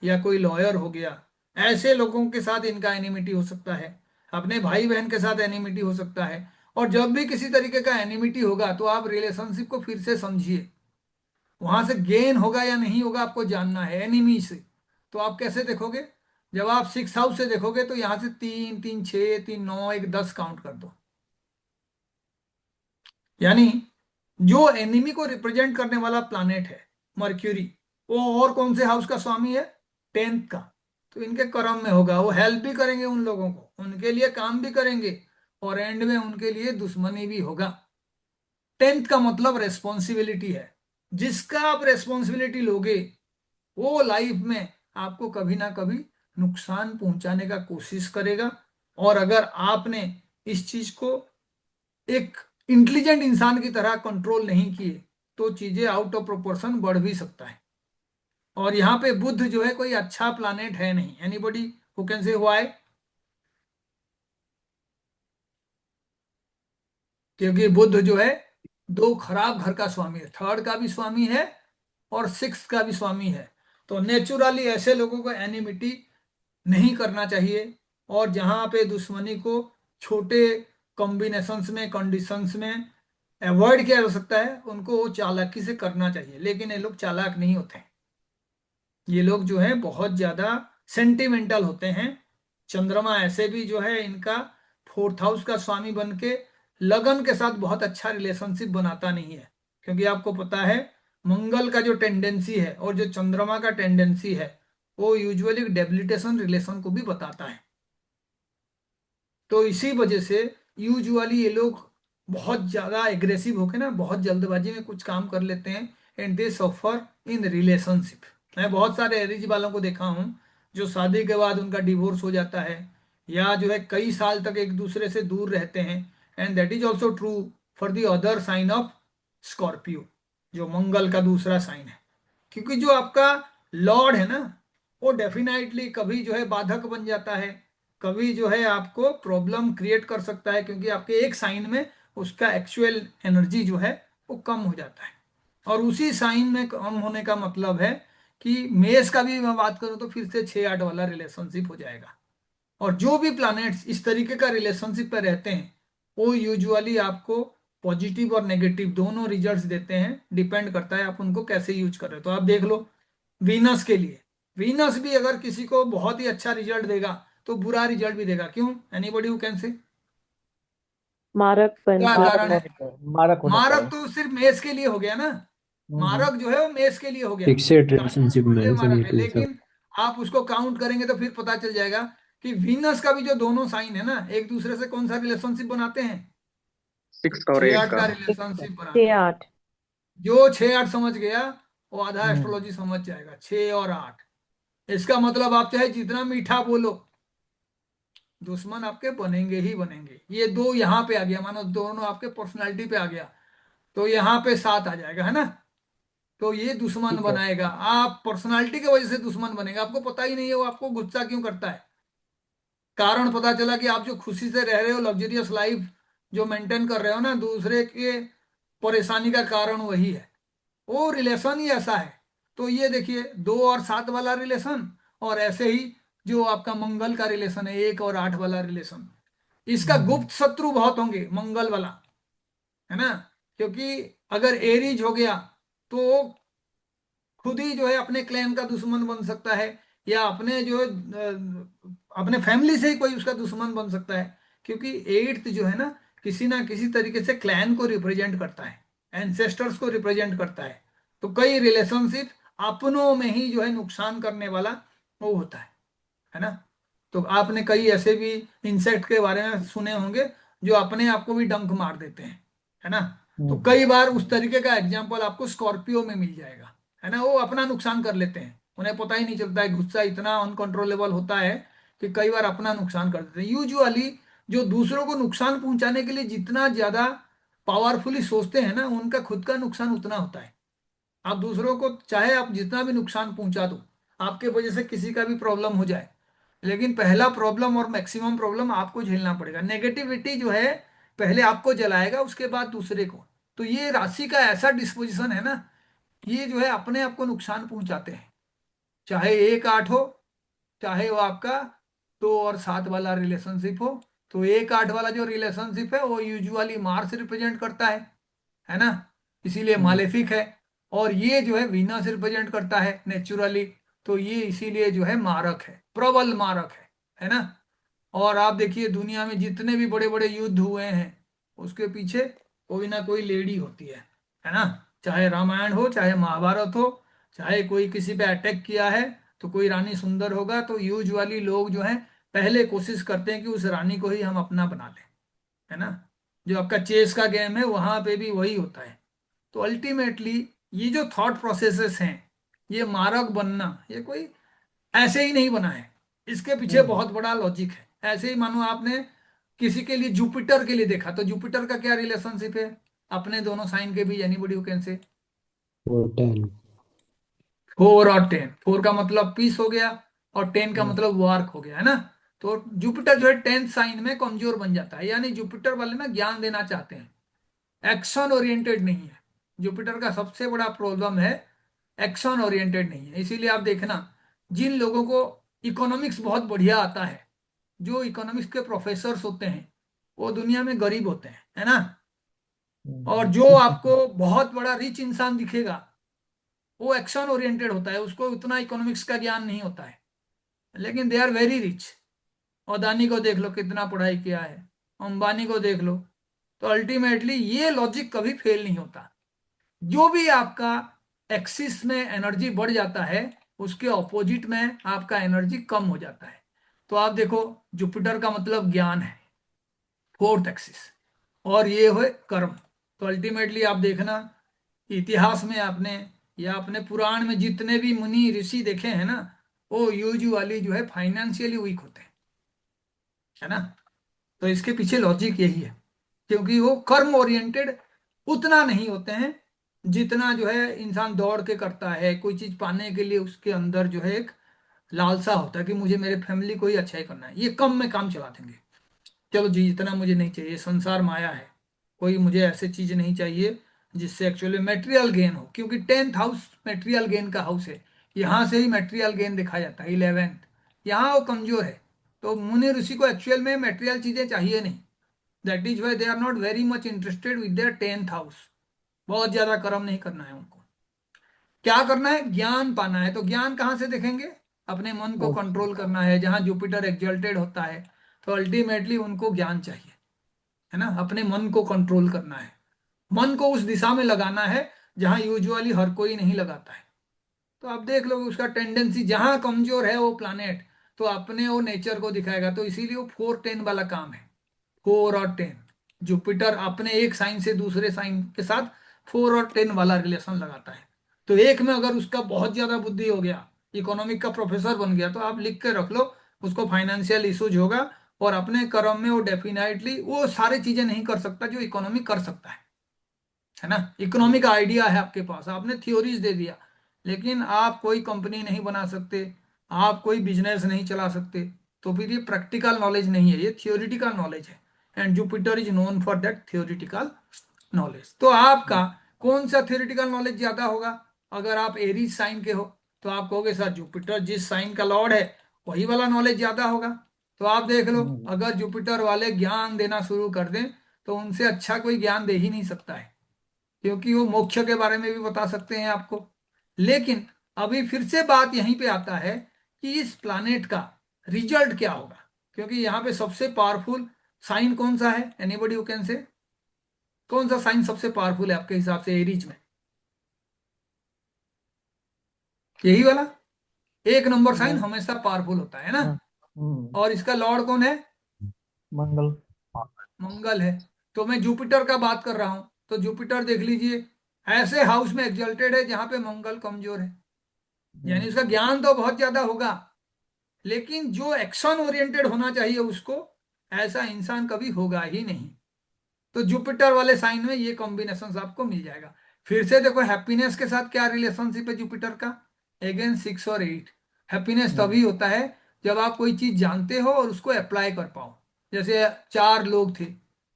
या कोई लॉयर हो गया, ऐसे लोगों के साथ इनका एनिमिटी हो सकता है। अपने भाई बहन के साथ एनिमिटी हो सकता है। और जब भी किसी तरीके का एनिमिटी होगा तो आप रिलेशनशिप को फिर से समझिए, वहां से गेन होगा या नहीं होगा आपको जानना है एनिमी से। तो आप कैसे देखोगे? जब आप सिक्स हाउस से देखोगे तो यहां से 3 3 6 3 9 1 10 काउंट कर दो। यानी जो एनिमी को रिप्रेजेंट करने वाला प्लानेट है मर्क्यूरी, वो और कौन से हाउस का स्वामी है? 10th का। तो इनके कर्म में होगा, वो हेल्प भी करेंगे उन लोगों को, उनके लिए काम भी करेंगे और एंड में उनके लिए दुश्मनी भी होगा। 10th का मतलब रेस्पॉन्सिबिलिटी है। जिसका आप रेस्पॉन्सिबिलिटी लोगे वो लाइफ में आपको कभी ना कभी नुकसान पहुंचाने का कोशिश करेगा। और अगर आपने इस चीज को एक इंटेलिजेंट इंसान की तरह कंट्रोल नहीं किए तो चीजें आउट ऑफ प्रोपोर्शन बढ़ भी सकता है। और यहाँ पे बुध जो है कोई अच्छा प्लानेट है नहीं। एनीबॉडी हु कैन से व्हाई? क्योंकि बुध जो है दो खराब घर का स्वामी है, थर्ड का भी स्वामी है और सिक्स का भी स्वामी है। तो नेचुरली ऐसे लोगों को एनिमिटी नहीं करना चाहिए। और जहां पे दुश्मनी को छोटे कॉम्बिनेशंस में, कंडीशंस में अवॉइड किया जा सकता है उनको वो चालाकी से करना चाहिए। लेकिन ये लोग चालाक नहीं होते हैं। ये लोग जो है बहुत ज्यादा सेंटिमेंटल होते हैं। चंद्रमा ऐसे भी जो है इनका फोर्थ हाउस का स्वामी बन के लगन के साथ बहुत अच्छा रिलेशनशिप बनाता नहीं है। क्योंकि आपको पता है मंगल का जो टेंडेंसी है और जो चंद्रमा का टेंडेंसी है वो यूजुअली डेबिलिटेशन रिलेशन को भी बताता है। तो इसी वजह से यूजुअली ये लोग बहुत ज्यादा एग्रेसिव होकर ना बहुत जल्दबाजी में कुछ काम कर लेते हैं and they suffer in relationship. मैं बहुत सारे एरिज वालों को देखा हूँ जो शादी के बाद उनका डिवोर्स हो जाता है या जो है कई साल तक एक दूसरे से दूर रहते हैं। And that is also true for the other sign of Scorpio, जो मंगल का दूसरा साइन है। क्योंकि जो आपका लॉर्ड है ना वो डेफिनेटली कभी जो है बाधक बन जाता है, कभी जो है आपको प्रॉब्लम क्रिएट कर सकता है। क्योंकि आपके एक साइन में उसका एक्चुअल एनर्जी जो है वो कम हो जाता है। और उसी साइन में कम होने का मतलब है कि मेष का भी मैं बात करूं तो फिर से 6 8 वाला रिलेशनशिप हो जाएगा। और जो भी प्लैनेट्स इस तरीके का रिलेशनशिप पे रहते हैं वो यूजुअली आपको पॉजिटिव और नेगेटिव दोनों रिजल्ट्स देते हैं। डिपेंड करता है आप उनको कैसे यूज कर रहे हो। तो आप देख लो वीनस के लिए, वीनस भी अगर किसी को बहुत ही अच्छा रिजल्ट देगा तो बुरा रिजल्ट भी देगा। क्यों? एनीबॉडी हु कैन से? मारक क्या बनता मारक कारण है। है? होने पर, मारक होने मारक पर। तो सिर्फ मेष के लिए हो गया ना। हम्म। मारक जो है वो मेष के लिए हो गया, फिक्सेड काटने रिलेशनशिप के लिए में मारक सभी है। टू सब। लेकिन आप उसको काउंट करेंगे तो फिर पता चल जाएगा कि वीनस का भी जो दोनों साइन है ना, एक दूसरे से कौन सा रिलेशनशिप बनाते हैं? 6 और 8 6 8 का। का सिक्स का। रिलेशनशिप बनाते छः हैं। आठ जो 6 8 समझ गया वो आधा हम्म। एस्ट्रोलॉजी समझ जाएगा। 6 और 8, इसका मतलब आप चाहे जितना मीठा बोलो, दुश्मन आपके बनेंगे ही बनेंगे। ये दो यहाँ पे आ गया, मानो दोनों आपके पर्सनालिटी पे आ गया, तो यहाँ पे 7 आ जाएगा, है ना। तो ये दुश्मन ठीक है। बनाएगा, आप पर्सनालिटी की वजह से दुश्मन बनेगा। आपको पता ही नहीं है वो आपको गुस्सा क्यों करता है। कारण पता चला कि आप जो खुशी से रह रहे हो, लग्जरियस लाइफ जो मेंटेन कर रहे हो ना, दूसरे के परेशानी का कारण वही है। वो रिलेशन ही ऐसा है। तो ये देखिए 2 और 7 वाला रिलेशन, और ऐसे ही जो आपका मंगल का रिलेशन है 1 और 8 वाला रिलेशन, इसका हम्म। गुप्त शत्रु बहुत होंगे मंगल वाला, है ना। क्योंकि अगर एरीज हो गया तो खुद ही जो है अपने क्लैन का दुश्मन बन सकता है, या अपने जो अपने फैमिली से ही कोई उसका दुश्मन बन सकता है। क्योंकि एट्थ जो है ना किसी तरीके से क्लैन को रिप्रेजेंट करता है, एंसेस्टर्स को रिप्रेजेंट करता है। तो कई रिलेशनशिप अपनों में ही जो है नुकसान करने वाला वो होता है ना। तो आपने कई ऐसे भी इंसेक्ट के बारे में सुने होंगे जो अपने आप को भी डंक मार देते हैं, है ना। तो हम्म। कई बार उस तरीके का एग्जाम्पल आपको स्कॉर्पियो में मिल जाएगा, है ना। वो अपना नुकसान कर लेते हैं, उन्हें पता ही नहीं चलता है, गुस्सा इतना अनकंट्रोलेबल होता है कि कई बार अपना नुकसान कर देते हैं। यूजुअली जो दूसरों को नुकसान पहुंचाने के लिए जितना ज्यादा पावरफुली सोचते हैं ना, उनका खुद का नुकसान उतना होता है। आप दूसरों को चाहे आप जितना भी नुकसान पहुंचा दो, आपके वजह से किसी का भी प्रॉब्लम हो जाए, लेकिन पहला प्रॉब्लम और मैक्सिमम प्रॉब्लम आपको झेलना पड़ेगा। नेगेटिविटी जो है पहले आपको जलाएगा, उसके बाद दूसरे को। तो ये राशि का ऐसा डिस्पोजिशन है ना, ये जो है अपने आप को नुकसान पहुंचाते हैं। चाहे 1 8 हो, चाहे वो आपका 2 और 7 वाला रिलेशनशिप हो। तो 1 8 वाला जो रिलेशनशिप है वो यूजुअली मार्स रिप्रेजेंट करता है ना, इसीलिए हम्म। मालेफिक है। और ये जो है वीनस रिप्रेजेंट करता है नेचुरली, तो ये इसीलिए जो है मारक है, प्रबल मारक है ना। और आप देखिए दुनिया में जितने भी बड़े बड़े युद्ध हुए हैं, उसके पीछे कोई ना कोई लेडी होती है ना। चाहे रामायण हो, चाहे महाभारत हो, चाहे कोई किसी पे अटैक किया है तो कोई रानी सुंदर होगा, तो यूजुअली लोग जो है पहले कोशिश करते हैं कि उस रानी को ही हम अपना बना लें, है ना। जो आपका चेस का गेम है वहां पे भी वही होता है। तो अल्टीमेटली ये जो थॉट प्रोसेसेस हैं, ये मारक बनना ये कोई ऐसे ही नहीं बना है, इसके पीछे हम्म। बहुत बड़ा लॉजिक है। ऐसे ही मानो आपने किसी के लिए जुपिटर के लिए देखा, तो जुपिटर का क्या रिलेशनशिप है अपने दोनों साइन के बीच? एनीबॉडी हु कैन से? और 10। 4 और 10, 4 का मतलब पीस हो गया, और 10 का हम्म। मतलब वार्क हो गया, है ना। तो जुपिटर जो है 10th साइन में कमजोर बन जाता है, यानी जुपिटर वाले ना ज्ञान देना चाहते हैं, एक्शन ओरिएंटेड नहीं है। जुपिटर का सबसे बड़ा प्रॉब्लम है एक्शन ओरिएंटेड नहीं है। इसीलिए आप देखना जिन लोगों को इकोनॉमिक्स बहुत बढ़िया आता है, जो इकोनॉमिक्स के प्रोफेसर्स होते हैं, वो दुनिया में गरीब होते हैं, है ना। और हम्म। जो आपको बहुत बड़ा रिच इंसान दिखेगा वो एक्शन ओरिएंटेड होता है, उसको उतना इकोनॉमिक्स का ज्ञान नहीं होता है, लेकिन they are very rich. Adani को देख लो कितना पढ़ाई किया है, अंबानी को देख लो। तो अल्टीमेटली ये लॉजिक कभी फेल नहीं होता। जो भी आपका एक्सिस में एनर्जी बढ़ जाता है, उसके ऑपोजिट में आपका एनर्जी कम हो जाता है। तो आप देखो जुपिटर का मतलब ज्ञान है, 4th एक्सिस, और ये है कर्म। तो अल्टीमेटली आप देखना इतिहास में आपने या अपने पुराण में जितने भी मुनि ऋषि देखे हैं ना, वो यूजुअली जो है फाइनेंशियली वीक होते हैं, है ना। तो इसके पीछे लॉजिक यही है, क्योंकि वो कर्म ओरिएंटेड उतना नहीं होते हैं जितना जो है इंसान दौड़ के करता है कोई चीज पाने के लिए। उसके अंदर जो है एक लालसा होता है कि मुझे मेरे फैमिली को ही अच्छा ही करना है, ये कम में काम चला देंगे। चलो जी इतना मुझे नहीं चाहिए, संसार माया है, कोई मुझे ऐसे चीज नहीं चाहिए जिससे एक्चुअली मेटेरियल गेन हो, क्योंकि 10th हाउस मेटेरियल गेन का हाउस है। यहाँ से ही मेटेरियल गेन देखा जाता है। 11th, यहाँ वो कमजोर है। तो मुनि ऋषि को एक्चुअल में मेटेरियल चीजें चाहिए नहीं। That is why they are not very much interested with their 10th house. बहुत ज्यादा कर्म नहीं करना है उनको, क्या करना है, ज्ञान पाना है। तो ज्ञान कहाँ से देखेंगे? अपने मन को मोक्ष। कंट्रोल करना है, जहां जुपिटर एक्सल्टेड होता है। तो अल्टीमेटली उनको ज्ञान चाहिए। है ना, अपने मन को कंट्रोल करना है, मन को उस दिशा में लगाना है जहां यूजुअली हर कोई नहीं लगाता है। तो आप देख लो उसका टेंडेंसी जहां कमजोर है वो प्लानेट, तो अपने वो नेचर को दिखाएगा। तो इसीलिए वो 4-10 वाला काम है, 4 और 10। जुपिटर अपने एक साइन से दूसरे साइन के साथ 4 और 10 वाला रिलेशन लगाता है। तो एक में अगर उसका बहुत ज्यादा बुद्धि हो गया, इकोनॉमिक का प्रोफेसर बन गया, तो आप लिख के रख लो उसको फाइनेंशियल इश्यूज होगा। और अपने कर्म में वो डेफिनेटली वो सारी चीजें नहीं कर सकता जो इकोनॉमिक कर सकता है ना। इकोनॉमिक आइडिया है आपके पास, आपने थ्योरीज दे दिया, लेकिन आप कोई कंपनी नहीं बना सकते, आप कोई बिजनेस नहीं चला सकते। तो फिर ये प्रैक्टिकल नॉलेज नहीं है, ये थियोरिटिकल नॉलेज है। And Jupiter is known for that theoretical knowledge. तो आपका कौन सा थियोरिटिकल नॉलेज ज्यादा होगा? अगर आप एरीज साइन के हो तो आप कहोगे सर जुपिटर जिस साइन का लॉर्ड है वही वाला नॉलेज ज्यादा होगा। तो आप देख लो, अगर जुपिटर वाले ज्ञान देना शुरू कर दें तो उनसे अच्छा कोई ज्ञान दे ही नहीं सकता है, क्योंकि वो मोक्ष के बारे में भी बता सकते हैं आपको। लेकिन अभी फिर से बात यहीं पे आता है कि इस प्लानेट का रिजल्ट क्या होगा, क्योंकि यहाँ पे सबसे पावरफुल साइन कौन सा है? एनीबॉडी हु कैन से, कौन सा साइन सबसे पावरफुल है आपके हिसाब से एरीज में? यही वाला, 1 नंबर साइन नहीं। हमेशा पावरफुल होता है ना। हाँ, और इसका लॉर्ड कौन है? मंगल। मंगल है। तो मैं जुपिटर का बात कर रहा हूं, तो जुपिटर देख लीजिए ऐसे हाउस में एग्जल्टेड है जहां पे मंगल कमजोर है, यानी उसका ज्ञान तो बहुत ज्यादा होगा, लेकिन जो एक्शन ओरिएंटेड होना चाहिए उसको, ऐसा इंसान कभी होगा ही नहीं। तो जुपिटर वाले साइन में ये कॉम्बिनेशन आपको मिल जाएगा। फिर से देखो हैप्पीनेस के साथ क्या रिलेशनशिप है जुपिटर का? अगेन 6 और 8। हैप्पीनेस तभी होता है जब आप कोई चीज जानते हो और उसको अप्लाई कर पाओ। जैसे 4 लोग थे,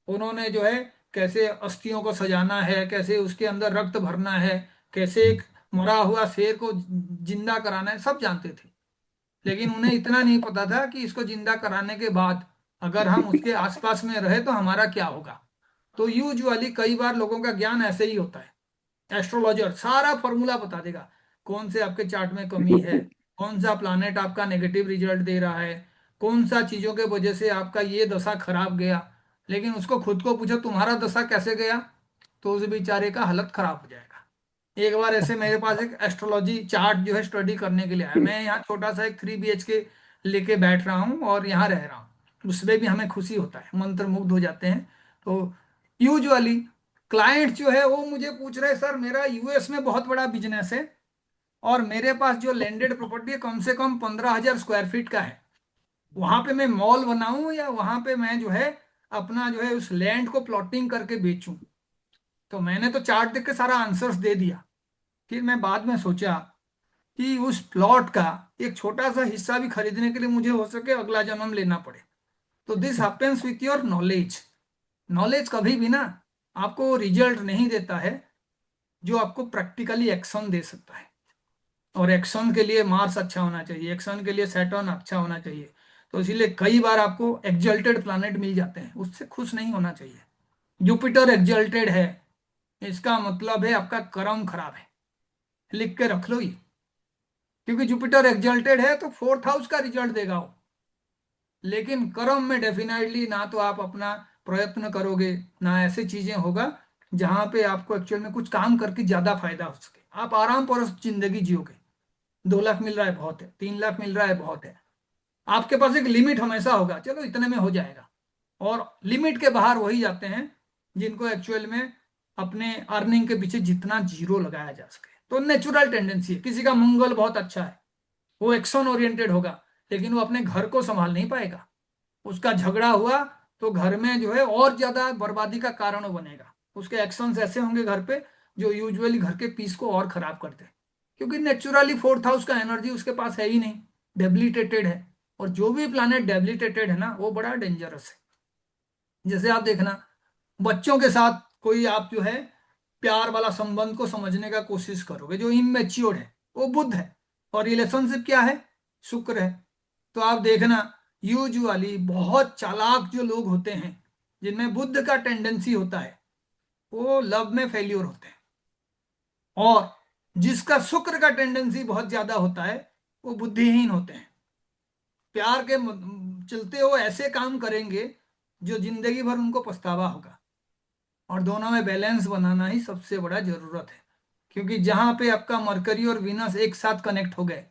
उन्होंने जो है कैसे अस्थियों को सजाना है, कैसे उसके अंदर रक्त भरना है, कैसे एक मरा हुआ शेर को जिंदा कराना है, सब जानते थे। लेकिन उन्हें इतना नहीं पता था कि इसको जिंदा कराने के बाद अगर हम उसके आसपास में रहे तो हमारा क्या होगा। तो यूजुअली कई बार लोगों का ज्ञान ऐसे ही होता है। एस्ट्रोलॉजर सारा फॉर्मूला बता देगा, कौन से आपके चार्ट में कमी है, कौन सा प्लानेट आपका नेगेटिव रिजल्ट दे रहा है, कौन सा चीजों के वजह से आपका ये दशा खराब गया। लेकिन उसको खुद को पूछो तुम्हारा दशा कैसे गया, तो उस बेचारे का हालत खराब हो जाएगा। एक बार ऐसे मेरे पास एक एस्ट्रोलॉजी चार्ट जो है स्टडी करने के लिए आया, मैं यहाँ छोटा सा एक 3 BHK लेके बैठ रहा हूँ और यहाँ रह रहा हूँ, उसमें भी हमें खुशी होता है, मंत्र मुग्ध हो जाते हैं। तो यूजुअली क्लाइंट जो है वो मुझे पूछ रहे हैं सर मेरा यूएस में बहुत बड़ा बिजनेस है और मेरे पास जो लैंडेड प्रॉपर्टी है कम से कम 15,000 स्क्वायर फीट का है, वहां पे मैं मॉल बनाऊं या वहां पे मैं जो है अपना जो है उस लैंड को प्लॉटिंग करके बेचूं। तो मैंने तो चार्ट देख के सारा आंसर्स दे दिया। फिर मैं बाद में सोचा कि उस प्लॉट का एक छोटा सा हिस्सा भी खरीदने के लिए मुझे हो सके अगला जन्म लेना पड़े। तो this happens with your knowledge. Knowledge कभी भी ना आपको रिजल्ट नहीं देता है जो आपको प्रैक्टिकली एक्शन दे सकता है। और एक्शन के लिए मार्स अच्छा होना चाहिए, एक्शन के लिए सैटर्न अच्छा होना चाहिए। तो इसीलिए कई बार आपको एक्जल्टेड प्लैनेट मिल जाते हैं, उससे खुश नहीं होना चाहिए। जुपिटर एक्जल्टेड है, इसका मतलब है आपका कर्म खराब है, लिख के रख लो ये। क्योंकि जुपिटर एक्जल्टेड है तो 4th हाउस का रिजल्ट देगा वो, लेकिन कर्म में डेफिनेटली ना तो आप अपना प्रयत्न करोगे, ना ऐसे चीजें होगा जहां पे आपको एक्चुअल में कुछ काम करके ज्यादा फायदा हो सके। आप आराम पर जिंदगी जियोगे। 2 लाख मिल रहा है बहुत है, 3 लाख मिल रहा है बहुत है, आपके पास एक लिमिट हमेशा होगा, चलो इतने में हो जाएगा। और लिमिट के बाहर वही जाते हैं जिनको एक्चुअल में अपने अर्निंग के पीछे जितना जीरो लगाया जा सके। तो नेचुरल टेंडेंसी है, किसी का मंगल बहुत अच्छा है, वो एक्शन ओरिएंटेड होगा, लेकिन वो अपने घर को संभाल नहीं पाएगा। उसका झगड़ा हुआ तो घर में जो है और ज्यादा बर्बादी का कारण वो बनेगा। उसके एक्शंस ऐसे होंगे घर पे जो यूजुअली घर के पीस को और खराब करते हैं, क्योंकि नेचुरली 4th हाउस का एनर्जी उसके पास है ही नहीं, डेबिलिटेटेड है। और जो भी प्लानेट डेबिलिटेटेड है ना वो बड़ा डेंजरस है। जैसे आप देखना बच्चों के साथ कोई आप जो है प्यार वाला संबंध को समझने का कोशिश करोगे, जो इमेच्योर है वो बुध है, और रिलेशनशिप क्या है? शुक्र है। तो आप देखना यूजुअली बहुत चालाक जो लोग होते हैं जिनमें बुद्ध का टेंडेंसी होता है वो लव में फेल्योर होते हैं, और जिसका शुक्र का टेंडेंसी बहुत ज्यादा होता है वो बुद्धिहीन होते हैं। प्यार के चलते वो ऐसे काम करेंगे जो जिंदगी भर उनको पछतावा होगा। और दोनों में बैलेंस बनाना ही सबसे बड़ा जरूरत है, क्योंकि जहां पे आपका मरकरी और वीनस एक साथ कनेक्ट हो गए,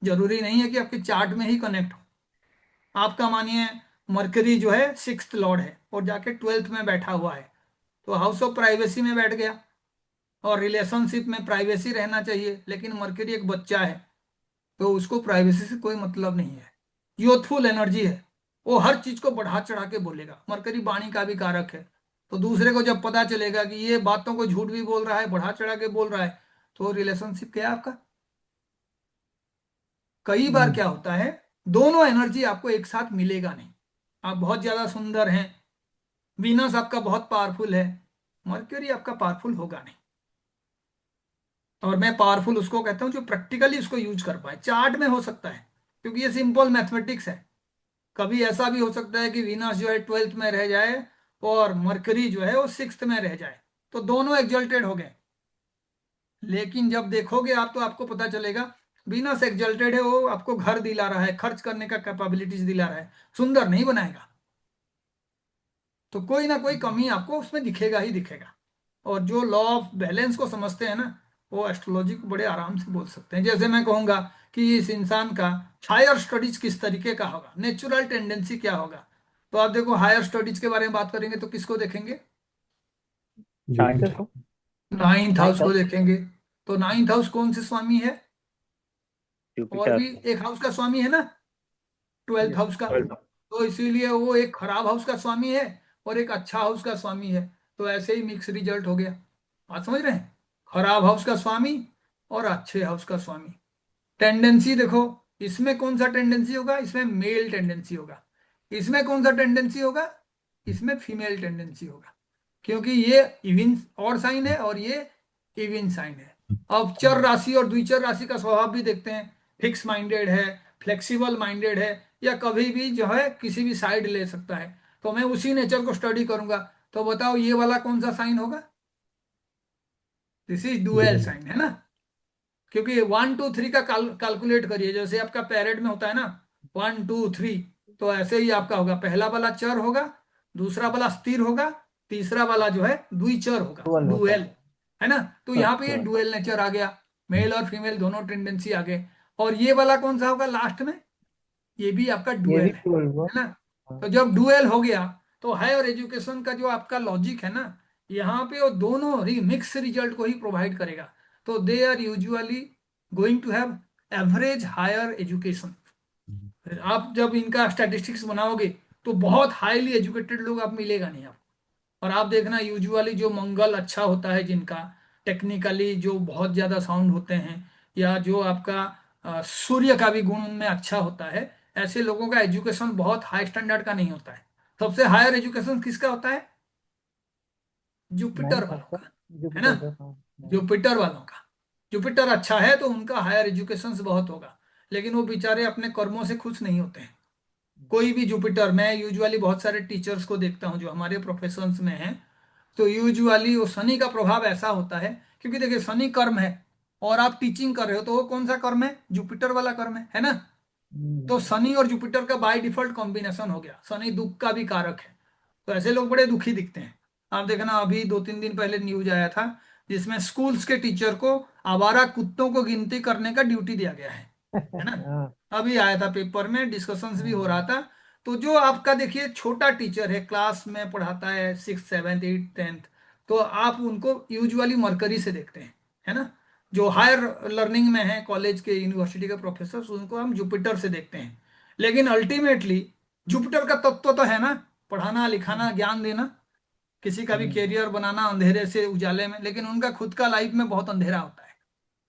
जरूरी नहीं है कि आपके चार्ट में ही कनेक्ट हो। आपका मानिए मरकरी जो है सिक्स्थ लॉर्ड है और जाके ट्वेल्थ में बैठा हुआ है, तो हाउस ऑफ प्राइवेसी में बैठ गया, और रिलेशनशिप में प्राइवेसी रहना चाहिए, लेकिन मरकरी एक बच्चा है, तो उसको प्राइवेसी से कोई मतलब नहीं है। यूथफुल एनर्जी है, वो हर चीज को बढ़ा चढ़ा के बोलेगा। मरकरी वाणी का भी कारक है, तो दूसरे को जब पता चलेगा कि ये बातों को झूठ भी बोल रहा है, बढ़ा चढ़ा के बोल रहा है, तो रिलेशनशिप क्या है आपका। कई बार क्या होता है, दोनों एनर्जी आपको एक साथ मिलेगा नहीं। आप बहुत ज्यादा सुंदर हैं, वीनस आपका बहुत पावरफुल है, मर्क्यूरी आपका पावरफुल होगा नहीं। और मैं पावरफुल उसको कहता हूं जो प्रैक्टिकली उसको यूज कर पाए। चार्ट में हो सकता है, क्योंकि ये सिंपल मैथमेटिक्स है। कभी ऐसा भी हो सकता है कि वीनस जो है ट्वेल्थ में रह जाए और मरकरी जो है वो सिक्स्थ में रह जाए, तो दोनों एक्सल्टेड हो गए। लेकिन जब देखोगे आप तो आपको पता चलेगा वीनस एक्सल्टेड है, वो आपको घर दिला रहा है, खर्च करने का कैपेबिलिटीज दिला रहा है, सुंदर नहीं बनाएगा। तो कोई ना कोई कमी आपको उसमें दिखेगा ही दिखेगा। और जो लॉ ऑफ बैलेंस को समझते हैं ना, वो एस्ट्रोलॉजी को बड़े आराम से बोल सकते हैं। जैसे मैं कहूंगा कि इस इंसान का हायर स्टडीज किस तरीके का होगा, नेचुरल टेंडेंसी क्या होगा, तो आप देखो हायर स्टडीज के बारे में बात करेंगे तो किसको देखेंगे, चार्टर जुपिटर। को। नाइन्थ हाउस नाइन्थ को हाउस। देखेंगे। तो नाइन्थ हाउस कौन से स्वामी है, और जुपिटर। भी एक हाउस का स्वामी है ना, ट्वेल्थ यस। हाउस का। तो इसीलिए वो एक खराब हाउस का स्वामी है और एक अच्छा हाउस का स्वामी है, तो ऐसे ही मिक्स रिजल्ट हो गया। बात समझ रहे हैं, खराब हाउस का स्वामी और अच्छे हाउस का स्वामी। टेंडेंसी देखो, इसमें कौन सा टेंडेंसी होगा, इसमें मेल टेंडेंसी होगा। इसमें कौन सा टेंडेंसी होगा, इसमें फीमेल टेंडेंसी होगा, क्योंकि ये इविन और साइन है और ये इविन साइन है। अब चर राशि और द्विचर राशि का स्वभाव भी देखते हैं। फिक्स माइंडेड है, फ्लेक्सिबल माइंडेड है, या कभी भी जो है किसी भी साइड ले सकता है। तो मैं उसी नेचर को स्टडी करूंगा। तो बताओ ये वाला कौन सा साइन होगा, this is dual dual. Sign है ना। क्योंकि 1 2 3 का कैलकुलेट करिए, जैसे आपका पैरेट में होता है ना 1 2 3, तो ऐसे ही आपका होगा। पहला वाला चर होगा, दूसरा वाला स्थिर होगा, तीसरा वाला जो है द्विचर होगा, डुअल होता डुएल, है ना। तो यहाँ पे ये अच्छा। डुएल नेचर आ गया, मेल और फीमेल दोनों टेंडेंसी आ गए। और ये वाला कौन सा होगा लास्ट में, ये भी आपका ये भी डुएल डुअल हुआ। है ना। हाँ। तो जब डुएल हो गया, तो हायर एजुकेशन का जो आपका लॉजिक है ना, यहाँ पे वो दोनों मिक्स रिजल्ट को ही प्रोवाइड करेगा। तो they are usually going to have average higher education. आप जब इनका स्टैटिस्टिक्स बनाओगे तो बहुत हाईली एजुकेटेड लोग आप मिलेगा नहीं आपको। और आप देखना यूजुअली जो मंगल अच्छा होता है जिनका, टेक्निकली जो बहुत ज्यादा साउंड होते हैं, या जो आपका सूर्य का भी गुण उनमें अच्छा होता है, ऐसे लोगों का एजुकेशन बहुत हाई स्टैंडर्ड का नहीं होता है। सबसे हायर एजुकेशन किसका होता है, जुपिटर नाइन्थ हाउस वालों का। का, है ना। जुपिटर का, हाँ। जुपिटर वालों का, जुपिटर अच्छा है तो उनका हायर एजुकेशन बहुत होगा। लेकिन वो बेचारे अपने कर्मों से खुश नहीं होते हैं। कोई भी जुपिटर, मैं यूजुअली बहुत सारे टीचर्स को देखता हूँ जो हमारे प्रोफेशंस में हैं, तो यूजुअली वो शनि का प्रभाव ऐसा होता है, क्योंकि देखिए शनि कर्म है, और आप टीचिंग कर रहे हो तो वो कौन सा कर्म है, जुपिटर वाला कर्म है ना। तो हम्म। शनि और जुपिटर का बाय डिफॉल्ट कॉम्बिनेशन हो गया। शनि दुख का भी कारक है, तो ऐसे लोग बड़े दुखी दिखते हैं। आप देखना अभी 2 3 दिन पहले न्यूज आया था, जिसमें स्कूल्स के टीचर को आवारा कुत्तों को गिनती करने का ड्यूटी दिया गया है ना। हाँ। अभी आया था पेपर में, डिस्कशंस भी हो रहा हाँ। था। तो जो आपका देखिए छोटा टीचर है, क्लास में पढ़ाता है 6 7 8 10th, तो आप उनको यूजुअली मरकरी से देखते हैं, है ना। जो हायर लर्निंग में है, कॉलेज के यूनिवर्सिटी के प्रोफेसर, उनको हम जुपिटर से देखते हैं। लेकिन अल्टीमेटली जुपिटर का तत्व तो है ना, पढ़ाना लिखाना ज्ञान देना, किसी का भी हम्म। कैरियर बनाना अंधेरे से उजाले में। लेकिन उनका खुद का लाइफ में बहुत अंधेरा होता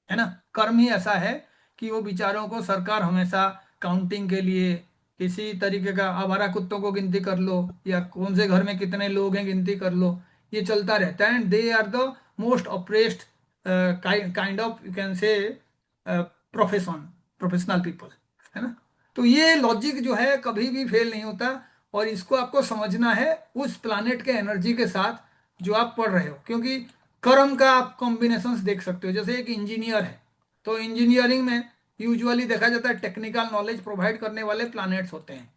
है ना। कर्म ही ऐसा है कि वो बेचारों को सरकार हमेशा काउंटिंग के लिए किसी तरीके का, आवारा कुत्तों को गिनती कर लो, या कौन से घर में कितने लोग हैं गिनती कर लो, ये चलता रहता है। And they are the most oppressed kind of, you can say, profession, professional people, है ना। तो ये लॉजिक जो है कभी भी फेल नहीं होता, और इसको आपको समझना है उस प्लानेट के एनर्जी के साथ जो आप पढ़ रहे हो। क्योंकि कर्म का आप कॉम्बिनेशंस देख सकते हो। जैसे एक इंजीनियर है, तो इंजीनियरिंग में यूजुअली देखा जाता है टेक्निकल नॉलेज प्रोवाइड करने वाले प्लैनेट्स होते हैं।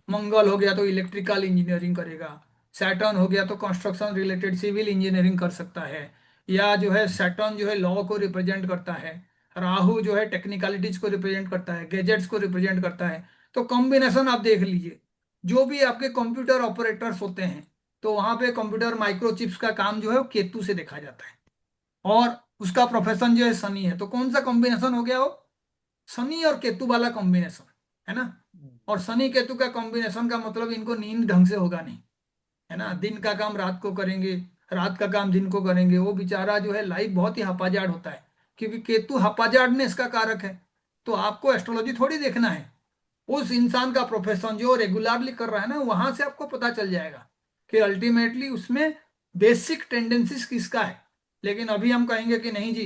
मंगल हो गया तो इलेक्ट्रिकल इंजीनियरिंग करेगा, सैटर्न हो गया तो कंस्ट्रक्शन रिलेटेड सिविल इंजीनियरिंग कर सकता है, या जो है सैटर्न जो है लॉ को रिप्रेजेंट करता है, राहु जो है टेक्निकलिटीज को रिप्रेजेंट करता है, गैजेट्स को रिप्रेजेंट करता है। तो कॉम्बिनेशन आप देख लीजिए, जो भी आपके कंप्यूटर ऑपरेटर्स होते हैं तो वहां पे कंप्यूटर माइक्रोचिप्स का काम जो है वो केतु से देखा जाता है, और उसका प्रोफेशन जो है शनि है। तो कौन सा कॉम्बिनेशन हो गया वो? शनि और केतु वाला कॉम्बिनेशन, है ना। और शनि केतु का कॉम्बिनेशन का मतलब इनको नींद ढंग से होगा नहीं, है ना। दिन का काम रात को करेंगे, रात का काम दिन को करेंगे, वो बेचारा जो है लाइफ बहुत ही हपाजार्ड होता है, क्योंकि केतु हपाजार्डनेस का कारक है। तो आपको एस्ट्रोलॉजी थोड़ी देखना है, उस इंसान का प्रोफेशन जो रेगुलरली कर रहा है ना, वहां से आपको पता चल जाएगा कि अल्टीमेटली उसमें बेसिक टेंडेंसीज किसका है। लेकिन अभी हम कहेंगे कि नहीं जी,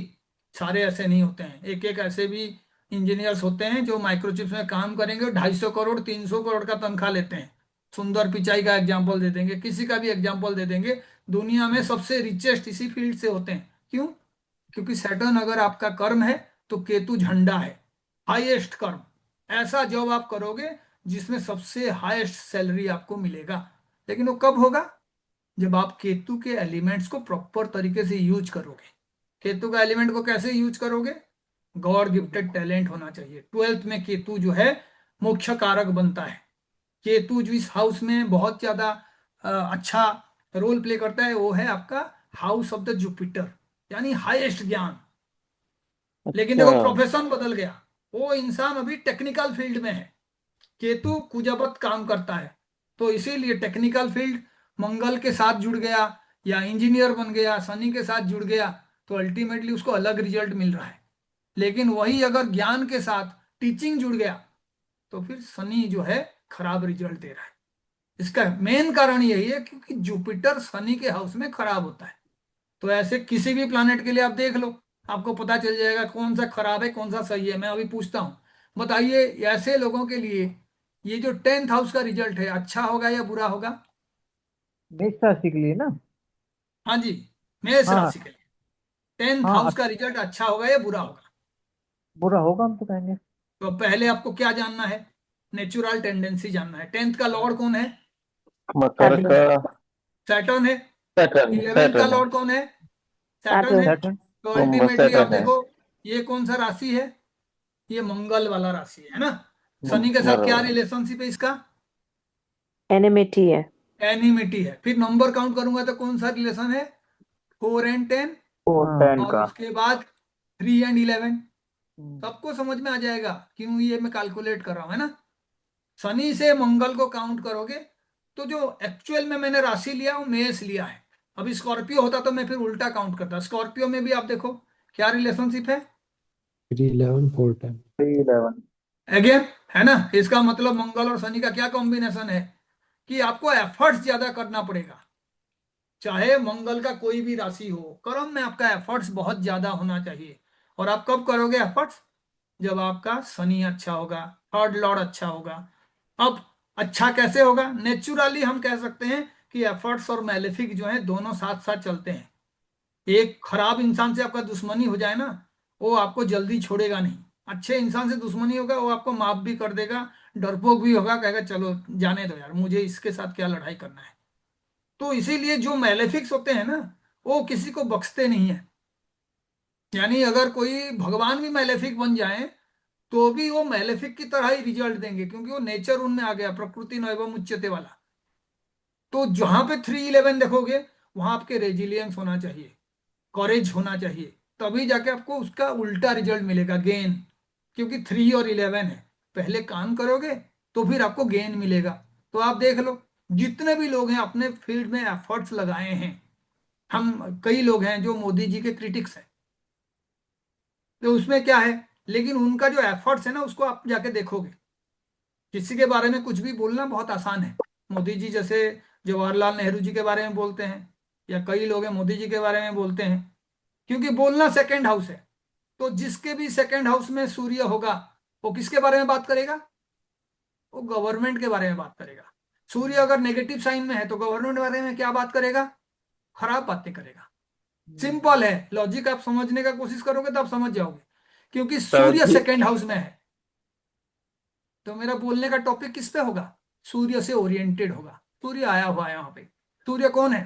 सारे ऐसे नहीं होते हैं, एक एक ऐसे भी इंजीनियर्स होते हैं जो माइक्रोचिप्स में काम करेंगे और 250 करोड़ 300 करोड़ का तनख्वाह लेते हैं। सुंदर पिचाई का एग्जाम्पल दे देंगे, किसी का भी एग्जाम्पल दे देंगे, दुनिया में सबसे रिचेस्ट इसी फील्ड से होते हैं। क्यों? क्योंकि सैटर्न अगर आपका कर्म है तो केतु झंडा है, हाईएस्ट कर्म। ऐसा जॉब आप करोगे जिसमें सबसे हाईएस्ट सैलरी आपको मिलेगा। लेकिन वो कब होगा? जब आप केतु के एलिमेंट्स को प्रॉपर तरीके से यूज करोगे। केतु का एलिमेंट को कैसे यूज करोगे? गॉड गिफ्टेड टैलेंट होना चाहिए। 12th में केतु जो है मुख्य कारक बनता है। केतु जो इस हाउस में बहुत ज्यादा अच्छा रोल प्ले करता है, वो है आपका हाउस ऑफ द जुपिटर, यानी हाईएस्ट ज्ञान। लेकिन अच्छा। देखो प्रोफेशन बदल गया, वो इंसान अभी टेक्निकल फील्ड में है, केतु कुजबत काम करता है। तो इसीलिए टेक्निकल फील्ड मंगल के साथ जुड़ गया या इंजीनियर बन गया, शनि के साथ जुड़ गया, तो अल्टीमेटली उसको अलग रिजल्ट मिल रहा है। लेकिन वही अगर ज्ञान के साथ टीचिंग जुड़ गया तो फिर शनि जो है खराब रिजल्ट दे रहा है। इसका मेन कारण यही है क्योंकि जुपिटर शनि के हाउस में खराब होता है। तो ऐसे किसी भी प्लानेट के लिए आप देख लो, आपको पता चल जाएगा कौन सा खराब है कौन सा सही है। मैं अभी पूछता हूँ, बताइए ऐसे लोगों के लिए ये जो 10th हाउस का रिजल्ट है अच्छा होगा या बुरा होगा? मेष राशि के लिए ना। हाँ जी, मेष हाँ राशि के लिए 10th हाँ, हाउस का रिजल्ट अच्छा होगा या बुरा होगा? बुरा होगा हम तो कहेंगे। तो पहले आपको क्या जानना है? नेचुरल टेंडेंसी जानना है। 10th का लॉर्ड कौन है? मकर का सैटर्न है। सैटर्न 11th का सैटर्न है। लॉर्ड कौन है? सैटर्न है। Saturn. सैटर्न। तो कुंभ अल्टीमेटली आप सैटर्न है। देखो, ये कौन सा राशि है? ये मंगल वाला राशि है ना। शनि के साथ क्या बराबर। रिलेशनशिप है इसका? Enmity है. एनिमिटी है। फिर नंबर काउंट करूंगा तो कौन सा रिलेशन है? 4 and 10, फोर हाँ। टेन और का। उसके बाद 3 and 11। हम्म, सबको समझ में आ जाएगा क्यों ये मैं कैलकुलेट कर रहा हूं, है ना। शनि से मंगल को काउंट करोगे तो जो एक्चुअल में मैंने राशि लिया वो मेष लिया है। अभी स्कॉर्पियो होता तो मैं फिर उल्टा काउंट करता। स्कॉर्पियो में भी आप देखो क्या रिलेशनशिप है? 311 410। 311। अगेन, है ना। इसका मतलब मंगल और शनि का क्या कॉम्बिनेशन है कि आपको एफर्ट्स ज्यादा करना पड़ेगा। चाहे मंगल का कोई भी राशि हो, कर्म में आपका एफर्ट्स बहुत ज्यादा होना चाहिए। और आप कब करोगे एफर्ट्स? जब आपका शनि अच्छा होगा, थर्ड लॉर्ड अच्छा होगा। अब अच्छा कैसे होगा? नेचुरली हम कह सकते हैं कि एफर्ट्स और मैलेफिक जो है दोनों साथ साथ चलते हैं। एक खराब इंसान से आपका दुश्मनी हो जाए ना, वो आपको जल्दी छोड़ेगा नहीं। अच्छे इंसान से दुश्मनी होगा, वो आपको माफ भी कर देगा, डरपोक भी होगा, कहेगा चलो जाने दो यार, मुझे इसके साथ क्या लड़ाई करना है। तो इसीलिए जो मैलेफिक्स होते हैं ना, वो किसी को बख्शते नहीं है। यानी अगर कोई भगवान भी मैलेफिक बन जाए तो भी वो मैलेफिक की तरह ही रिजल्ट देंगे, क्योंकि वो नेचर उनमें आ गया, प्रकृति न एवं मुच्यते वाला। तो जहां पे 3-11 देखोगे वहां आपके रेजिलियंस होना चाहिए, कॉरेज होना चाहिए, तभी जाके आपको उसका उल्टा रिजल्ट मिलेगा, गेन। क्योंकि 3 और 11 है, पहले काम करोगे तो फिर आपको गेन मिलेगा। तो आप देख लो, जितने भी लोग हैं अपने फील्ड में एफर्ट्स लगाए हैं। हम कई लोग हैं जो मोदी जी के क्रिटिक्स हैं, तो उसमें क्या है, लेकिन उनका जो एफर्ट्स है ना उसको आप जाके देखोगे। किसी के बारे में कुछ भी बोलना बहुत आसान है। मोदी जी जैसे जवाहरलाल नेहरू जी के बारे में बोलते हैं, या कई लोग हैं मोदी जी के बारे में बोलते हैं, क्योंकि बोलना सेकंड हाउस है। तो जिसके भी सेकंड हाउस में सूर्य होगा, वो किसके बारे में बात करेगा? वो गवर्नमेंट के बारे में बात करेगा। सूर्य अगर नेगेटिव साइन में है तो गवर्नमेंट के बारे में क्या बात करेगा? खराब बातें करेगा। सिंपल है, लॉजिक आप समझने का कोशिश करोगे तो आप समझ जाओगे, क्योंकि तो सूर्य जी सेकंड हाउस में है। तो मेरा बोलने का टॉपिक किस पे होगा? सूर्य से ओरिएंटेड होगा। सूर्य आया हुआ है यहाँ पे। सूर्य कौन है?